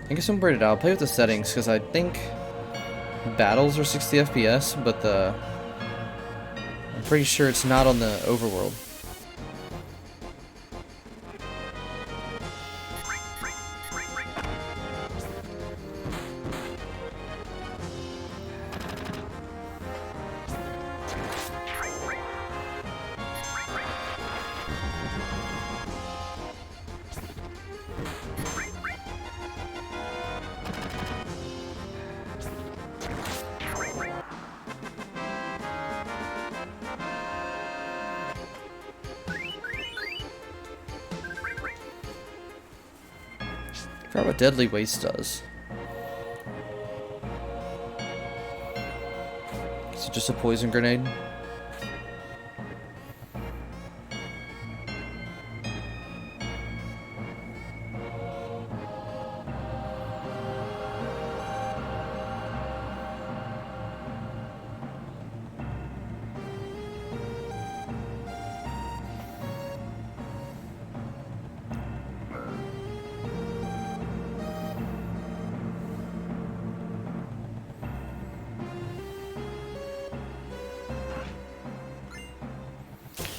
I guess I'm weirded out. I'll play with the settings because I think battles are 60 FPS, but I'm pretty sure it's not on the overworld. I forgot what Deadly Waste does. Is it just a poison grenade?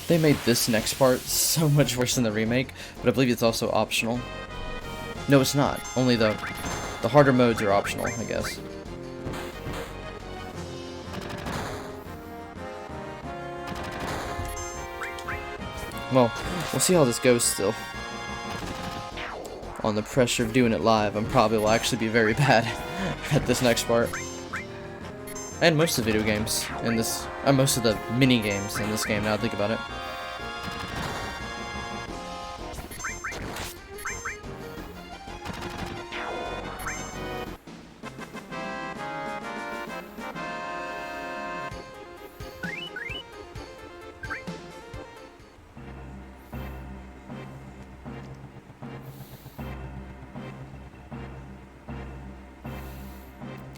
They made this next part so much worse than the remake, but I believe it's also optional. No, it's not. Only the harder modes are optional, I guess. Well, we'll see how this goes still. On the pressure of doing it live, I'm probably will actually be very bad at this next part. And most of the video games in this, most of the mini games in this game. Now I think about it.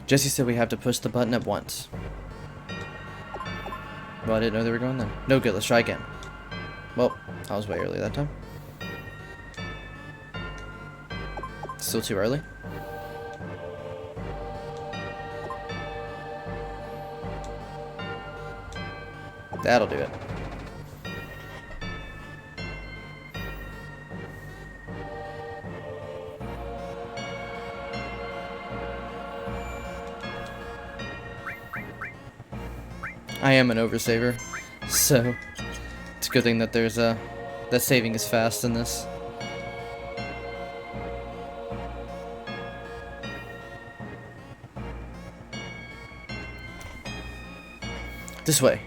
Jesse said we have to push the button at once. Well, I didn't know they were going then. No good, let's try again. Well, I was way early that time. Still too early? That'll do it. I am an oversaver, so it's a good thing that there's that saving is fast in this. This way.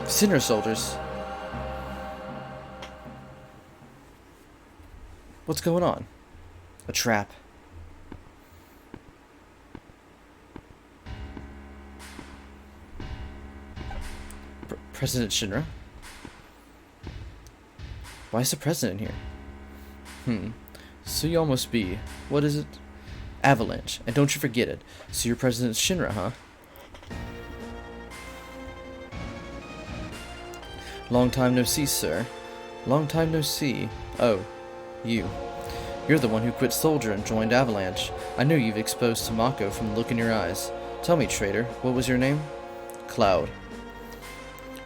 Sinner soldiers. What's going on? A trap. President Shinra? Why is the president here? So you almost be, what is it? Avalanche. And don't you forget it. So you're President Shinra, huh? Long time no see, sir. Long time no see. Oh, you. You're the one who quit Soldier and joined Avalanche. I knew you've exposed Tamako from the look in your eyes. Tell me, traitor, what was your name? Cloud.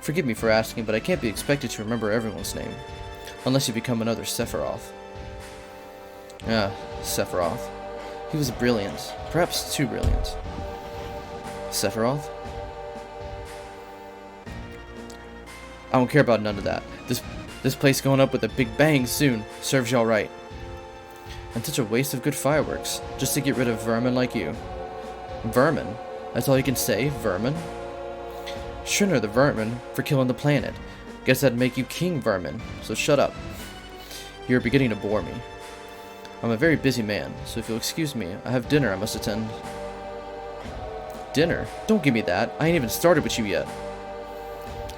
Forgive me for asking, but I can't be expected to remember everyone's name. Unless you become another Sephiroth. Ah, Sephiroth. He was brilliant. Perhaps too brilliant. Sephiroth? I don't care about none of that. This place going up with a big bang soon. Serves y'all right. And such a waste of good fireworks. Just to get rid of vermin like you. Vermin? That's all you can say? Vermin? Shinra the vermin for killing the planet. Guess that'd make you King Vermin, so shut up. You're beginning to bore me. I'm a very busy man, so if you'll excuse me, I have dinner I must attend. Dinner? Don't give me that. I ain't even started with you yet.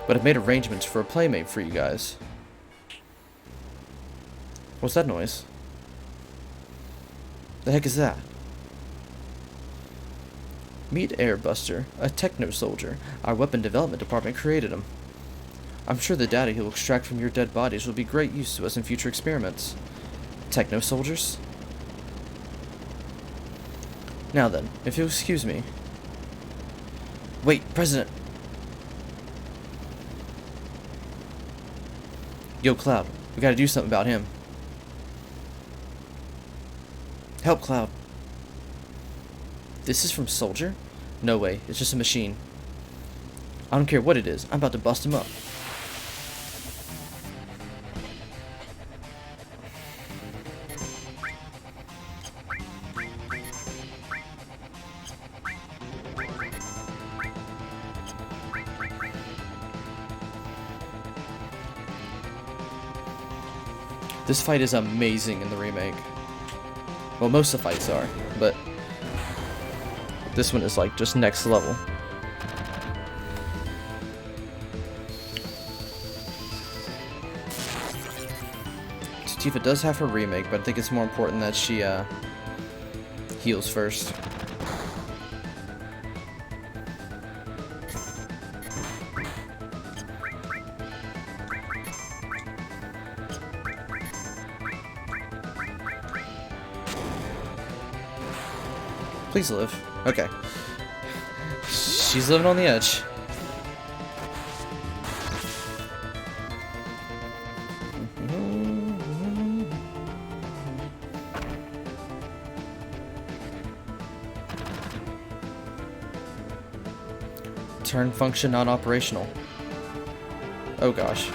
But I've made arrangements for a playmate for you guys. What's that noise? The heck is that? Meet Airbuster, a techno soldier. Our weapon development department created him. I'm sure the data he'll extract from your dead bodies will be great use to us in future experiments. Techno soldiers? Now then, if you'll excuse me. Wait, President! Yo, Cloud, we gotta do something about him. Help, Cloud. This is from Soldier? No way, it's just a machine. I don't care what it is, I'm about to bust him up. This fight is amazing in the remake. Well, most of the fights are, but this one is like just next level. Tifa does have her remake, but I think it's more important that she heals first. Please live. Okay. She's living on the edge. Turn function non-operational. Oh gosh.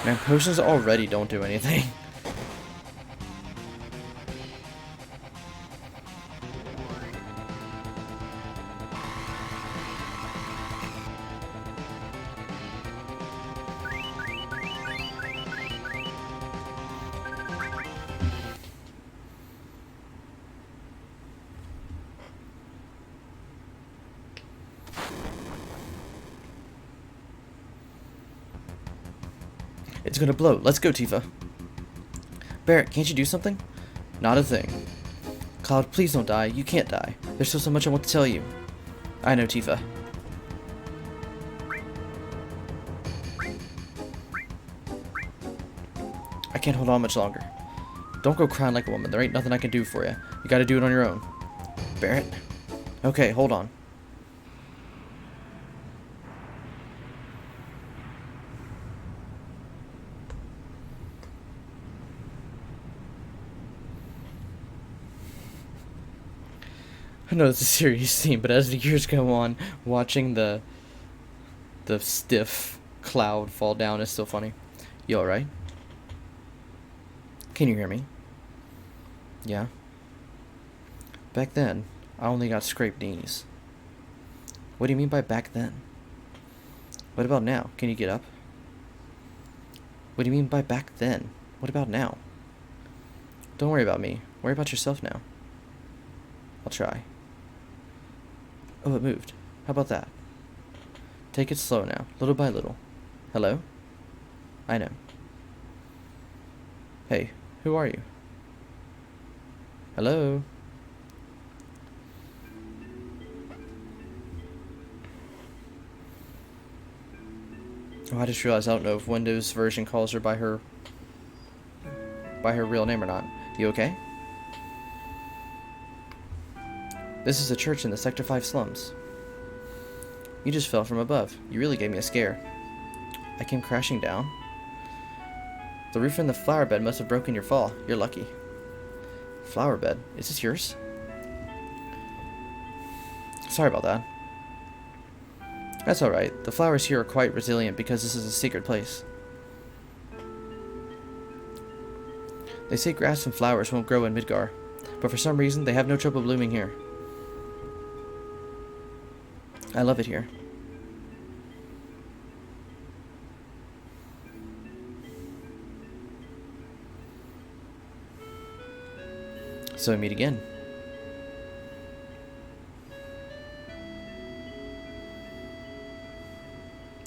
Man, potions already don't do anything. It's gonna blow. Let's go, Tifa. Barret, can't you do something? Not a thing. Cloud, please don't die. You can't die. There's still so much I want to tell you. I know, Tifa. I can't hold on much longer. Don't go crying like a woman. There ain't nothing I can do for you. You gotta do it on your own. Barret? Okay, hold on. I know it's a serious scene, but as the years go on, watching the stiff Cloud fall down is still funny. You alright? Can you hear me? Yeah? Back then, I only got scraped knees. What do you mean by back then? What about now? Can you get up? What do you mean by back then? What about now? Don't worry about me. Worry about yourself now. I'll try. Oh, it moved. How about that? Take it slow now, little by little. Hello? I know. Hey, who are you? Hello? Oh, I just realized I don't know if Windows version calls her by her real name or not. You okay? This is a church in the Sector 5 slums. You just fell from above. You really gave me a scare. I came crashing down. The roof in the flower bed must have broken your fall. You're lucky. Flower bed? Is this yours? Sorry about that. That's alright. The flowers here are quite resilient because this is a sacred place. They say grass and flowers won't grow in Midgar, but for some reason they have no trouble blooming here. I love it here. So we meet again.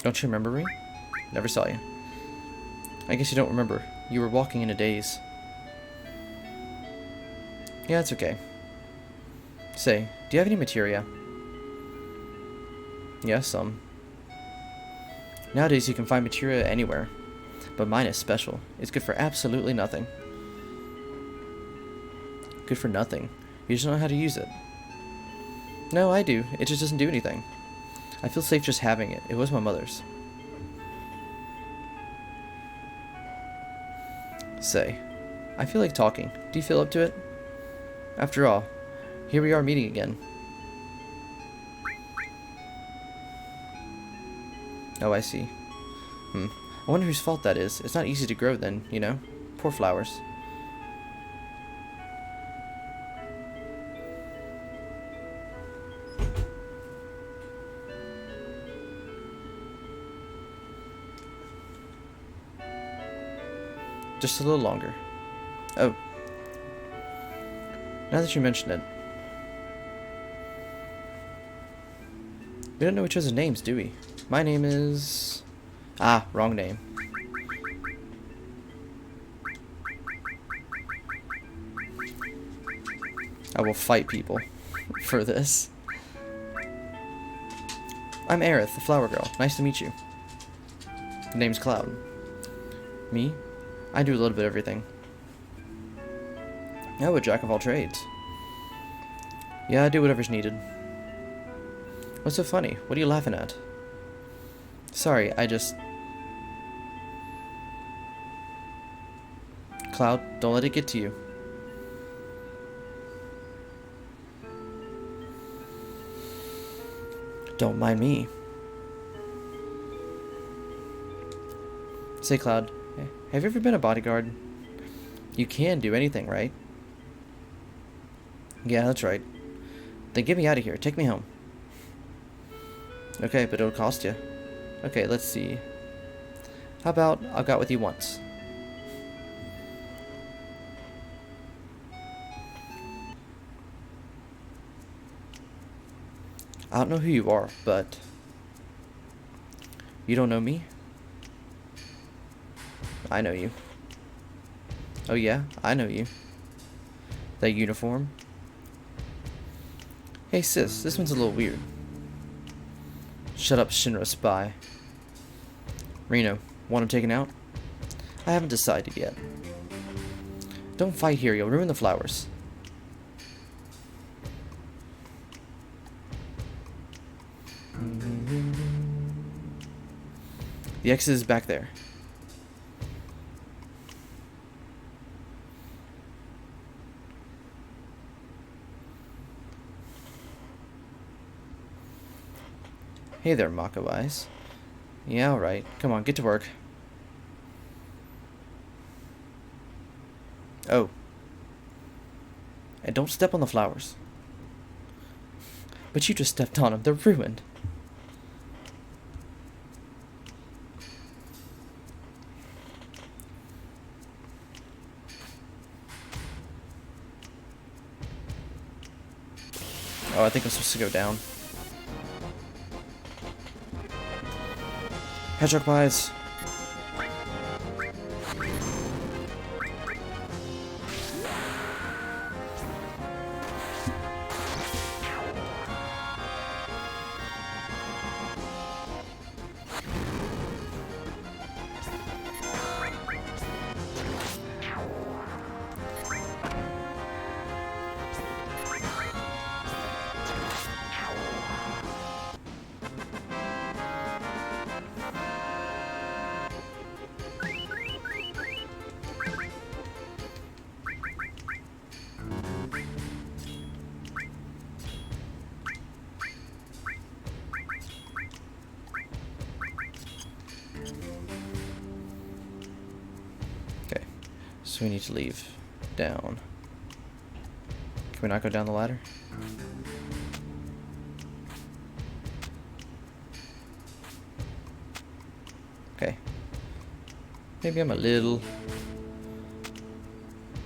Don't you remember me? Never saw you. I guess you don't remember. You were walking in a daze. Yeah, it's okay. Say, do you have any materia? Yeah, some. Nowadays you can find materia anywhere, but mine is special. It's good for absolutely nothing. Good for nothing? You just don't know how to use it. No, I do. It just doesn't do anything. I feel safe just having it. It was my mother's. Say, I feel like talking. Do you feel up to it? After all, here we are meeting again. Oh, I see. I wonder whose fault that is. It's not easy to grow then, you know? Poor flowers. Just a little longer. Oh. Now that you mention it. We don't know each other's names, do we? My name is... Ah, wrong name. I will fight people for this. I'm Aerith, the flower girl. Nice to meet you. Name's Cloud. Me? I do a little bit of everything. Oh, a jack of all trades. Yeah, I do whatever's needed. What's so funny? What are you laughing at? Sorry, I just... Cloud, don't let it get to you. Don't mind me. Say, Cloud, Have you ever been a bodyguard? You can do anything, right? Yeah, that's right. Then get me out of here. Take me home. Okay, but it'll cost you. Okay, let's see. How about I'll go out with you once? I don't know who you are, but you don't know me? I know you. Oh yeah, I know you. That uniform? Hey sis, this one's a little weird. Shut up, Shinra spy. Reno, want him taken out? I haven't decided yet. Don't fight here, you'll ruin the flowers. The exit is back there. Hey there, Mako Eyes. Yeah, alright. Come on, get to work. Oh. And don't step on the flowers. But you just stepped on them. They're ruined. Oh, I think I'm supposed to go down. Hedgehog pies. Okay, so we need to leave down. Can we not go down the ladder? Okay. Maybe I'm a little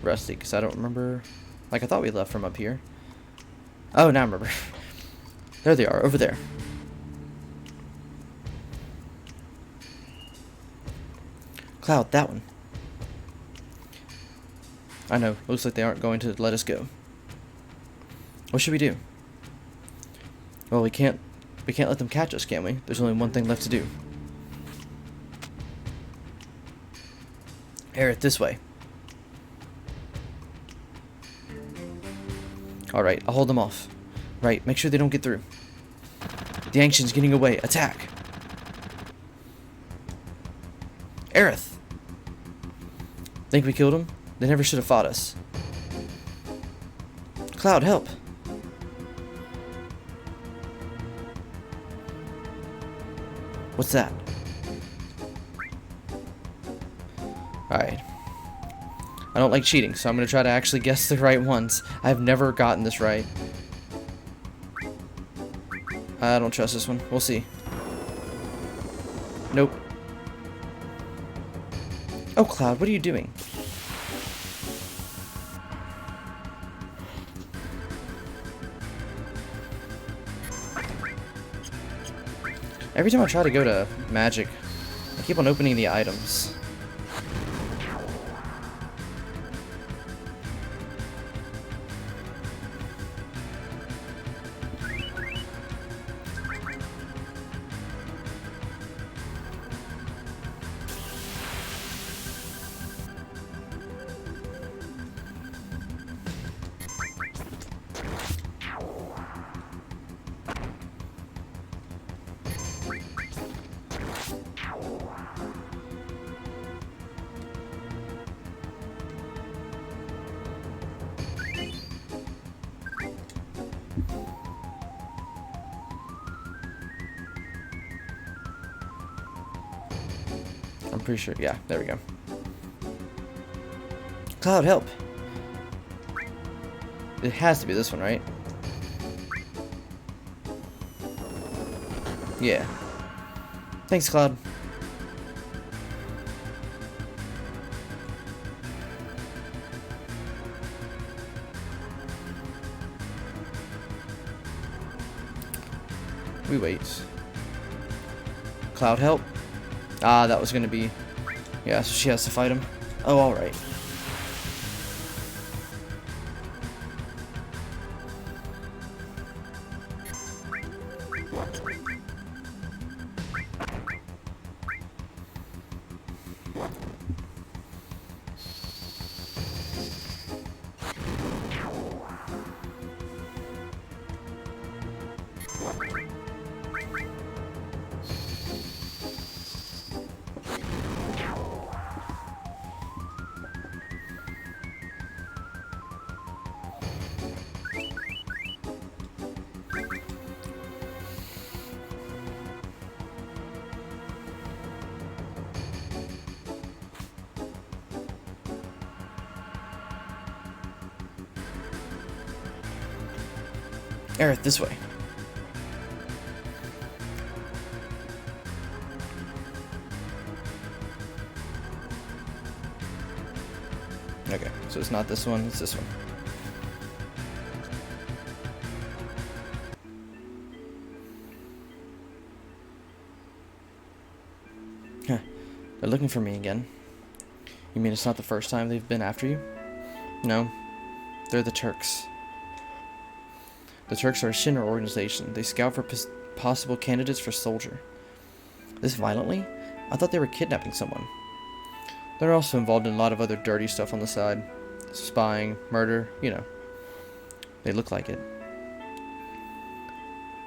rusty because I don't remember. Like, I thought we left from up here. Oh, now I remember. There they are, over there. Cloud, that one. I know, looks like they aren't going to let us go. What should we do? Well, we can't let them catch us, can we? There's only one thing left to do. Aerith, this way. Alright, I'll hold them off. Right, make sure they don't get through. The Ancient's getting away. Attack! Aerith! Think we killed him? They never should have fought us. Cloud, help! What's that? Alright. I don't like cheating, so I'm going to try to actually guess the right ones. I've never gotten this right. I don't trust this one. We'll see. Nope. Oh, Cloud, what are you doing? Every time I try to go to magic, I keep on opening the items. I'm pretty sure. Yeah, there we go. Cloud, help! It has to be this one, right? Yeah. Thanks, Cloud. We wait. Cloud, help. Ah, that was gonna be... Yeah, so she has to fight him. Oh, alright. Aerith, this way. Okay, so it's not this one, it's this one. Huh. They're looking for me again. You mean it's not the first time they've been after you? No. They're the Turks. The Turks are a Shinra organization. They scout for possible candidates for soldier. This violently? I thought they were kidnapping someone. They're also involved in a lot of other dirty stuff on the side. Spying, murder, you know. They look like it.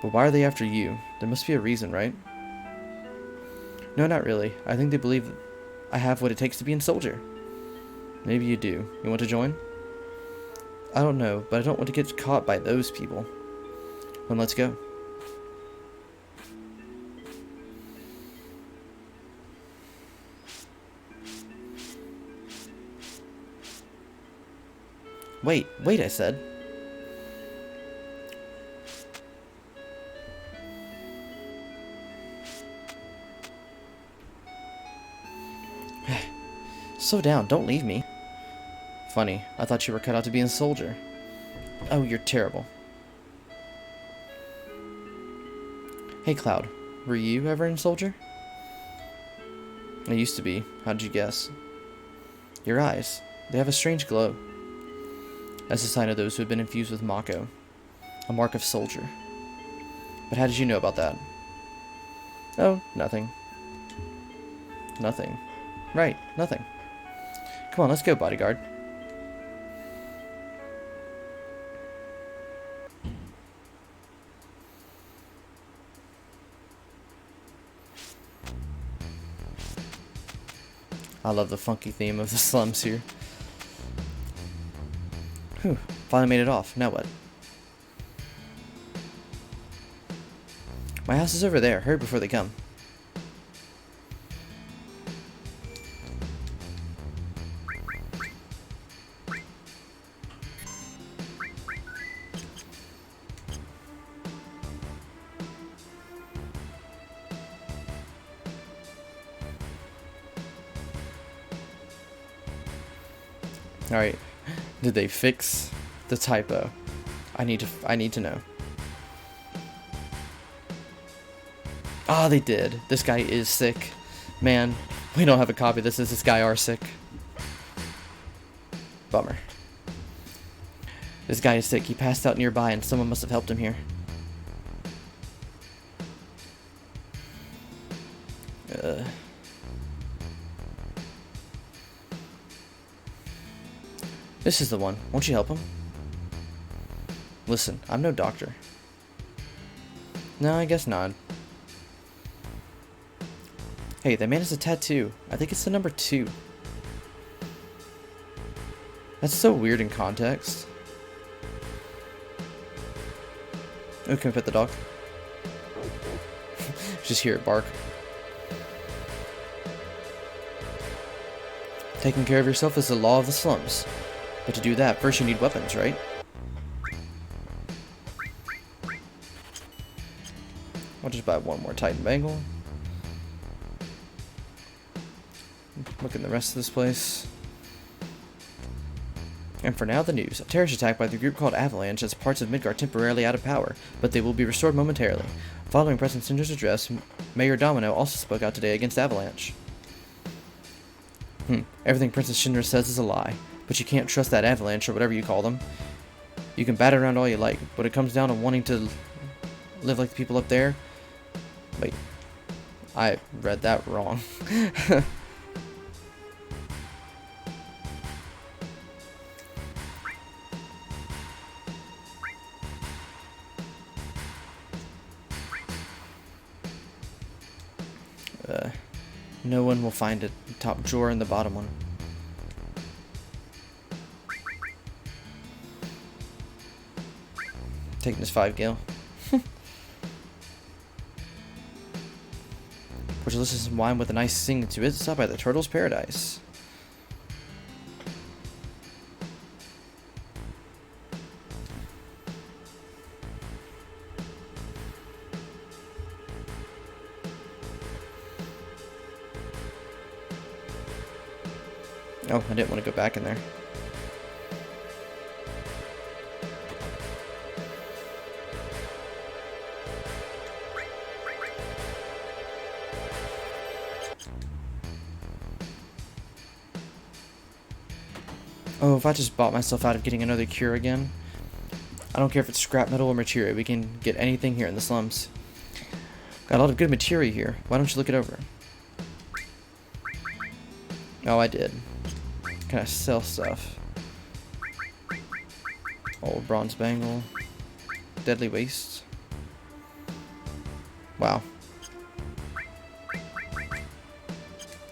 But why are they after you? There must be a reason, right? No, not really. I think they believe I have what it takes to be a soldier. Maybe you do. You want to join? I don't know, but I don't want to get caught by those people. Then let's go. Wait, I said. Slow down, don't leave me. Funny, I thought you were cut out to be a soldier. Oh, you're terrible. Hey, Cloud, were you ever a soldier? I used to be. How'd you guess? Your eyes, they have a strange glow. That's a sign of those who have been infused with Mako. A mark of soldier. But how did you know about that? Oh, nothing. Nothing. Right, nothing. Come on, let's go, bodyguard. I love the funky theme of the slums here. Whew, finally made it off. Now what? My house is over there. Hurry before they come. Alright, did they fix the typo? I need to know. Ah, they did. This guy is sick. Man, we don't have a copy of this. This guy are sick. Bummer. This guy is sick. He passed out nearby and someone must have helped him here. This is the one. Won't you help him? Listen, I'm no doctor. No, I guess not. Hey, that man has a tattoo. I think it's the number 2. That's so weird in context. Oh, can we pet the dog? Just hear it bark. Taking care of yourself is the law of the slums. But to do that, first you need weapons, right? I'll just buy one more Titan Bangle. Look in the rest of this place. And for now, the news. A terrorist attack by the group called Avalanche has parts of Midgard temporarily out of power, but they will be restored momentarily. Following President Cinder's address, Mayor Domino also spoke out today against Avalanche. Everything Princess Cinder says is a lie, but you can't trust that Avalanche or whatever you call them. You can bat it around all you like, but it comes down to wanting to live like the people up there. Wait, I read that wrong. No one will find it. Top drawer and the bottom one. Taking this 5 gil. Which delicious wine with a nice sing to it. It's up by the Turtle's Paradise. Oh, I didn't want to go back in there. Oh, if I just bought myself out of getting another cure again. I don't care if it's scrap metal or materia. We can get anything here in the slums. Got a lot of good materia here. Why don't you look it over? Oh, I did. Can I sell stuff? Old bronze bangle. Deadly waste. Wow.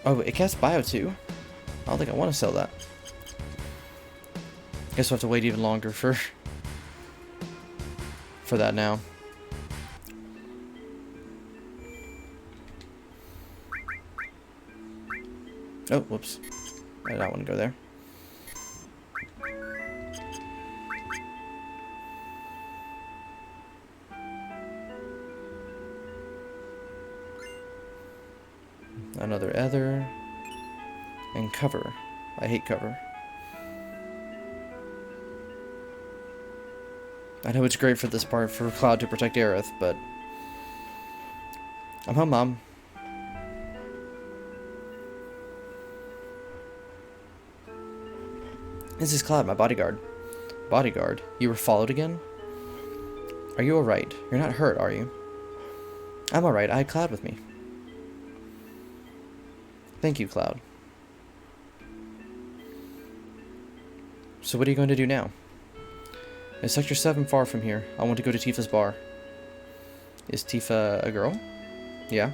Oh, it casts bio too? I don't think I want to sell that. Guess we'll have to wait even longer for that now. Oh, whoops. I did not want to go there. Another ether. And cover. I hate cover. I know it's great for this part for Cloud to protect Aerith, but I'm home, Mom. This is Cloud, my bodyguard. Bodyguard? You were followed again? Are you alright? You're not hurt, are you? I'm alright. I had Cloud with me. Thank you, Cloud. So what are you going to do now? Is Sector 7 far from here? I want to go to Tifa's bar. Is Tifa a girl? Yeah.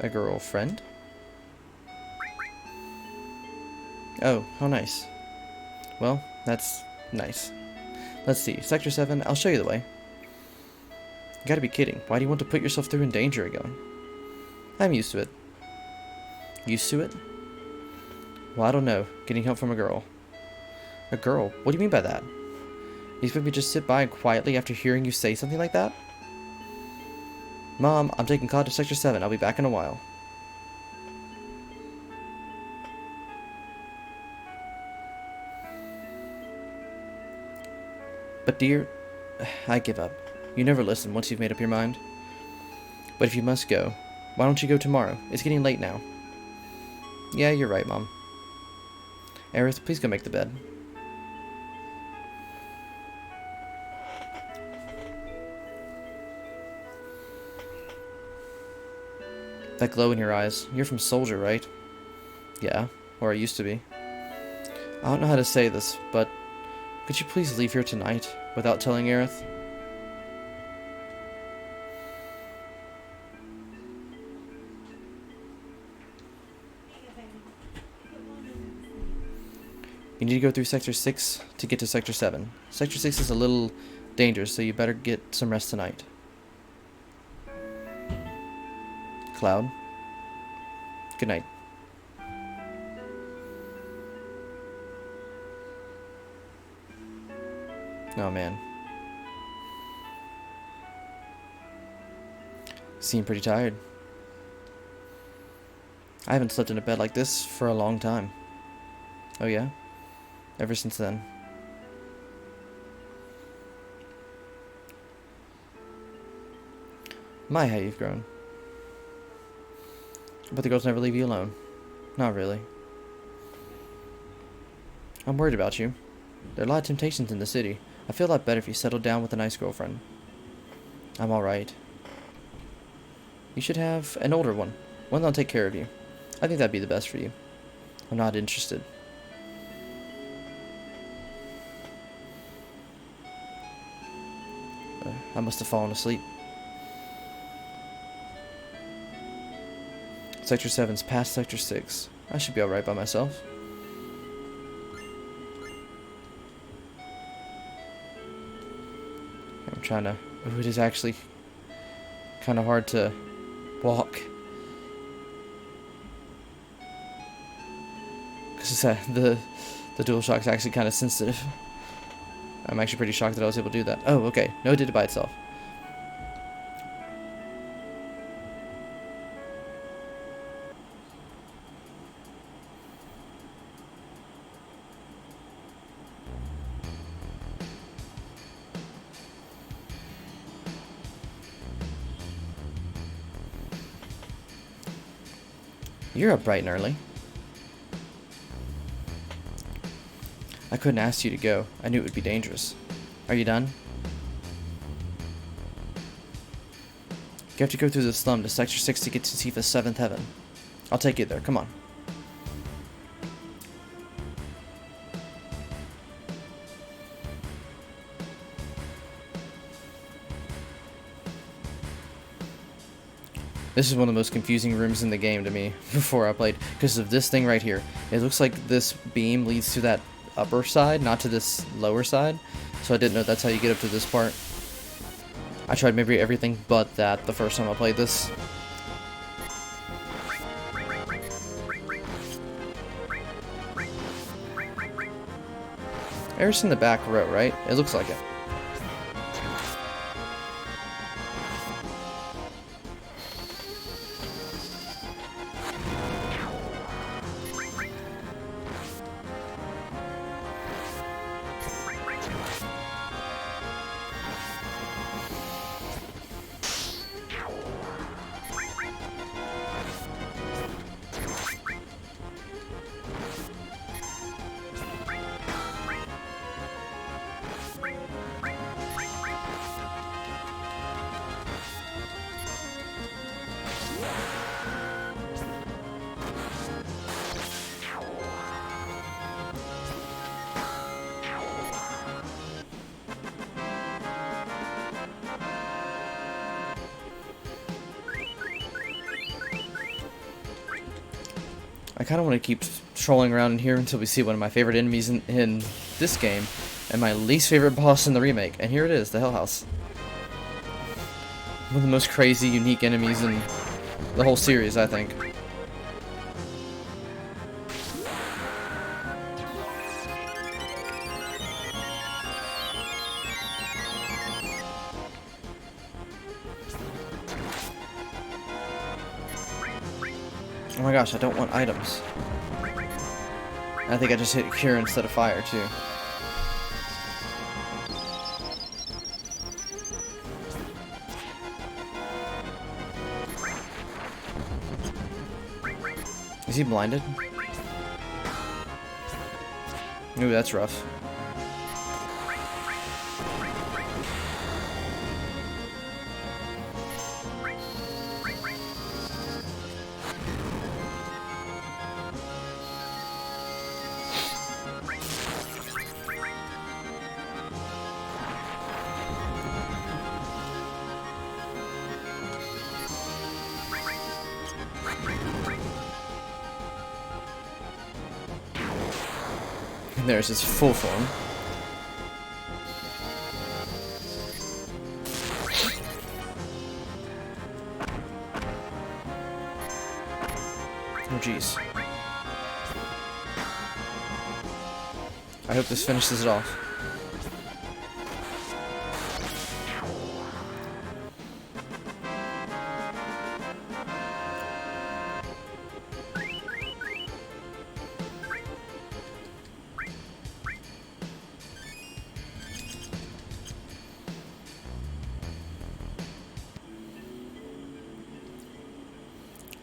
A girlfriend? Oh, how nice. Well, that's nice. Let's see. Sector 7, I'll show you the way. You gotta be kidding. Why do you want to put yourself through in danger again? I'm used to it. Used to it? Well, I don't know. Getting help from a girl. A girl? What do you mean by that? You expect me to just sit by and quietly after hearing you say something like that? Mom, I'm taking Cloud to Sector 7. I'll be back in a while. But dear, I give up. You never listen once you've made up your mind. But if you must go, why don't you go tomorrow? It's getting late now. Yeah, you're right, Mom. Aerith, please go make the bed. That glow in your eyes. You're from Soldier, right? Yeah, or I used to be. I don't know how to say this, but could you please leave here tonight without telling Aerith? You need to go through Sector 6 to get to Sector 7. Sector 6 is a little dangerous, so you better get some rest tonight. Cloud. Good night. Oh man. Seem pretty tired. I haven't slept in a bed like this for a long time. Oh yeah? Ever since then. My, how you've grown. But the girls never leave you alone. Not really. I'm worried about you. There are a lot of temptations in the city. I feel a lot better if you settled down with a nice girlfriend. I'm alright. You should have an older one. One that'll take care of you. I think that'd be the best for you. I'm not interested. I must have fallen asleep. Sector 7's past Sector 6. I should be alright by myself. I'm trying to... Ooh, it is actually kind of hard to walk. Because the DualShock's actually kind of sensitive. I'm actually pretty shocked that I was able to do that. Oh, okay. No, it did it by itself. You're up bright and early. I couldn't ask you to go. I knew it would be dangerous. Are you done? You have to go through the slum to Sector 6 to get to Tifa's 7th heaven. I'll take you there. Come on. This is one of the most confusing rooms in the game to me before I played, because of this thing right here. It looks like this beam leads to that upper side, not to this lower side. So I didn't know that's how you get up to this part. I tried maybe everything but that the first time I played this. Eris in the back row, right? It looks like it. I kind of want to keep trolling around in here until we see one of my favorite enemies in this game, and my least favorite boss in the remake. And here it is, the Hell House. One of the most crazy, unique enemies in the whole series, I think. Oh my gosh, I don't want items. I think I just hit cure instead of fire, too. Is he blinded? Ooh, that's rough. And there's his full form. Oh jeez. I hope this finishes it off.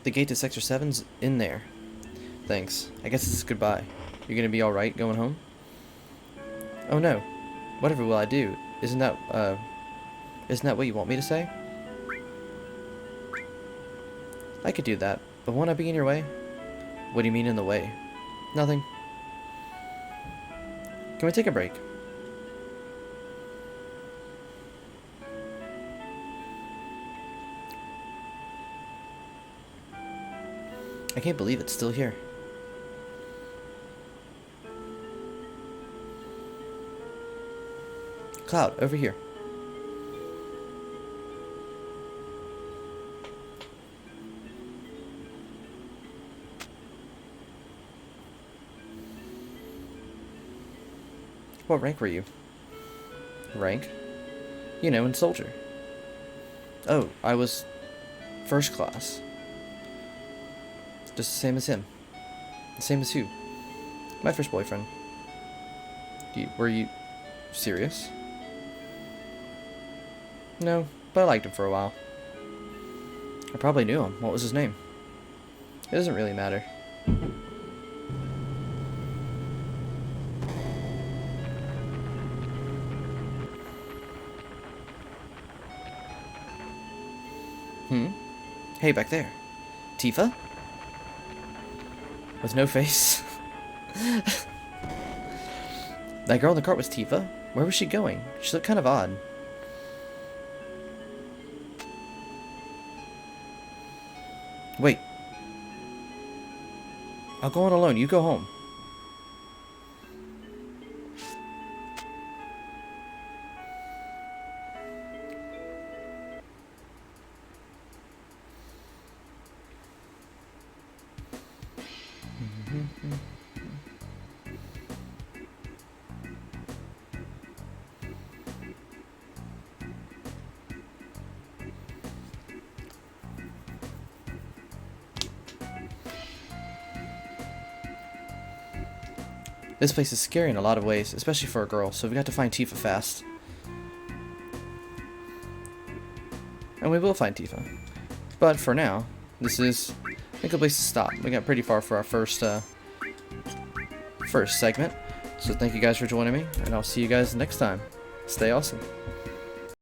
The gate to Sector 7's in there. Thanks. I guess it's goodbye. You're gonna be alright going home? Oh no. Whatever will I do? Isn't that what you want me to say? I could do that, but won't I be in your way? What do you mean in the way? Nothing. Can we take a break? I can't believe it's still here. Cloud, over here. What rank were you? Rank? You know, in soldier. Oh, I was first class. Just the same as him. The same as who? My first boyfriend. Were you serious? No, but I liked him for a while. I probably knew him. What was his name? It doesn't really matter. Hey, back there. Tifa? With no face? That girl in the cart was Tifa? Where was she going? She looked kind of odd. Wait. I'll go on alone. You go home. This place is scary in a lot of ways, especially for a girl, so we got to find Tifa fast. And we will find Tifa. But for now, this is a good place to stop. We got pretty far for our first segment. So thank you guys for joining me, and I'll see you guys next time. Stay awesome.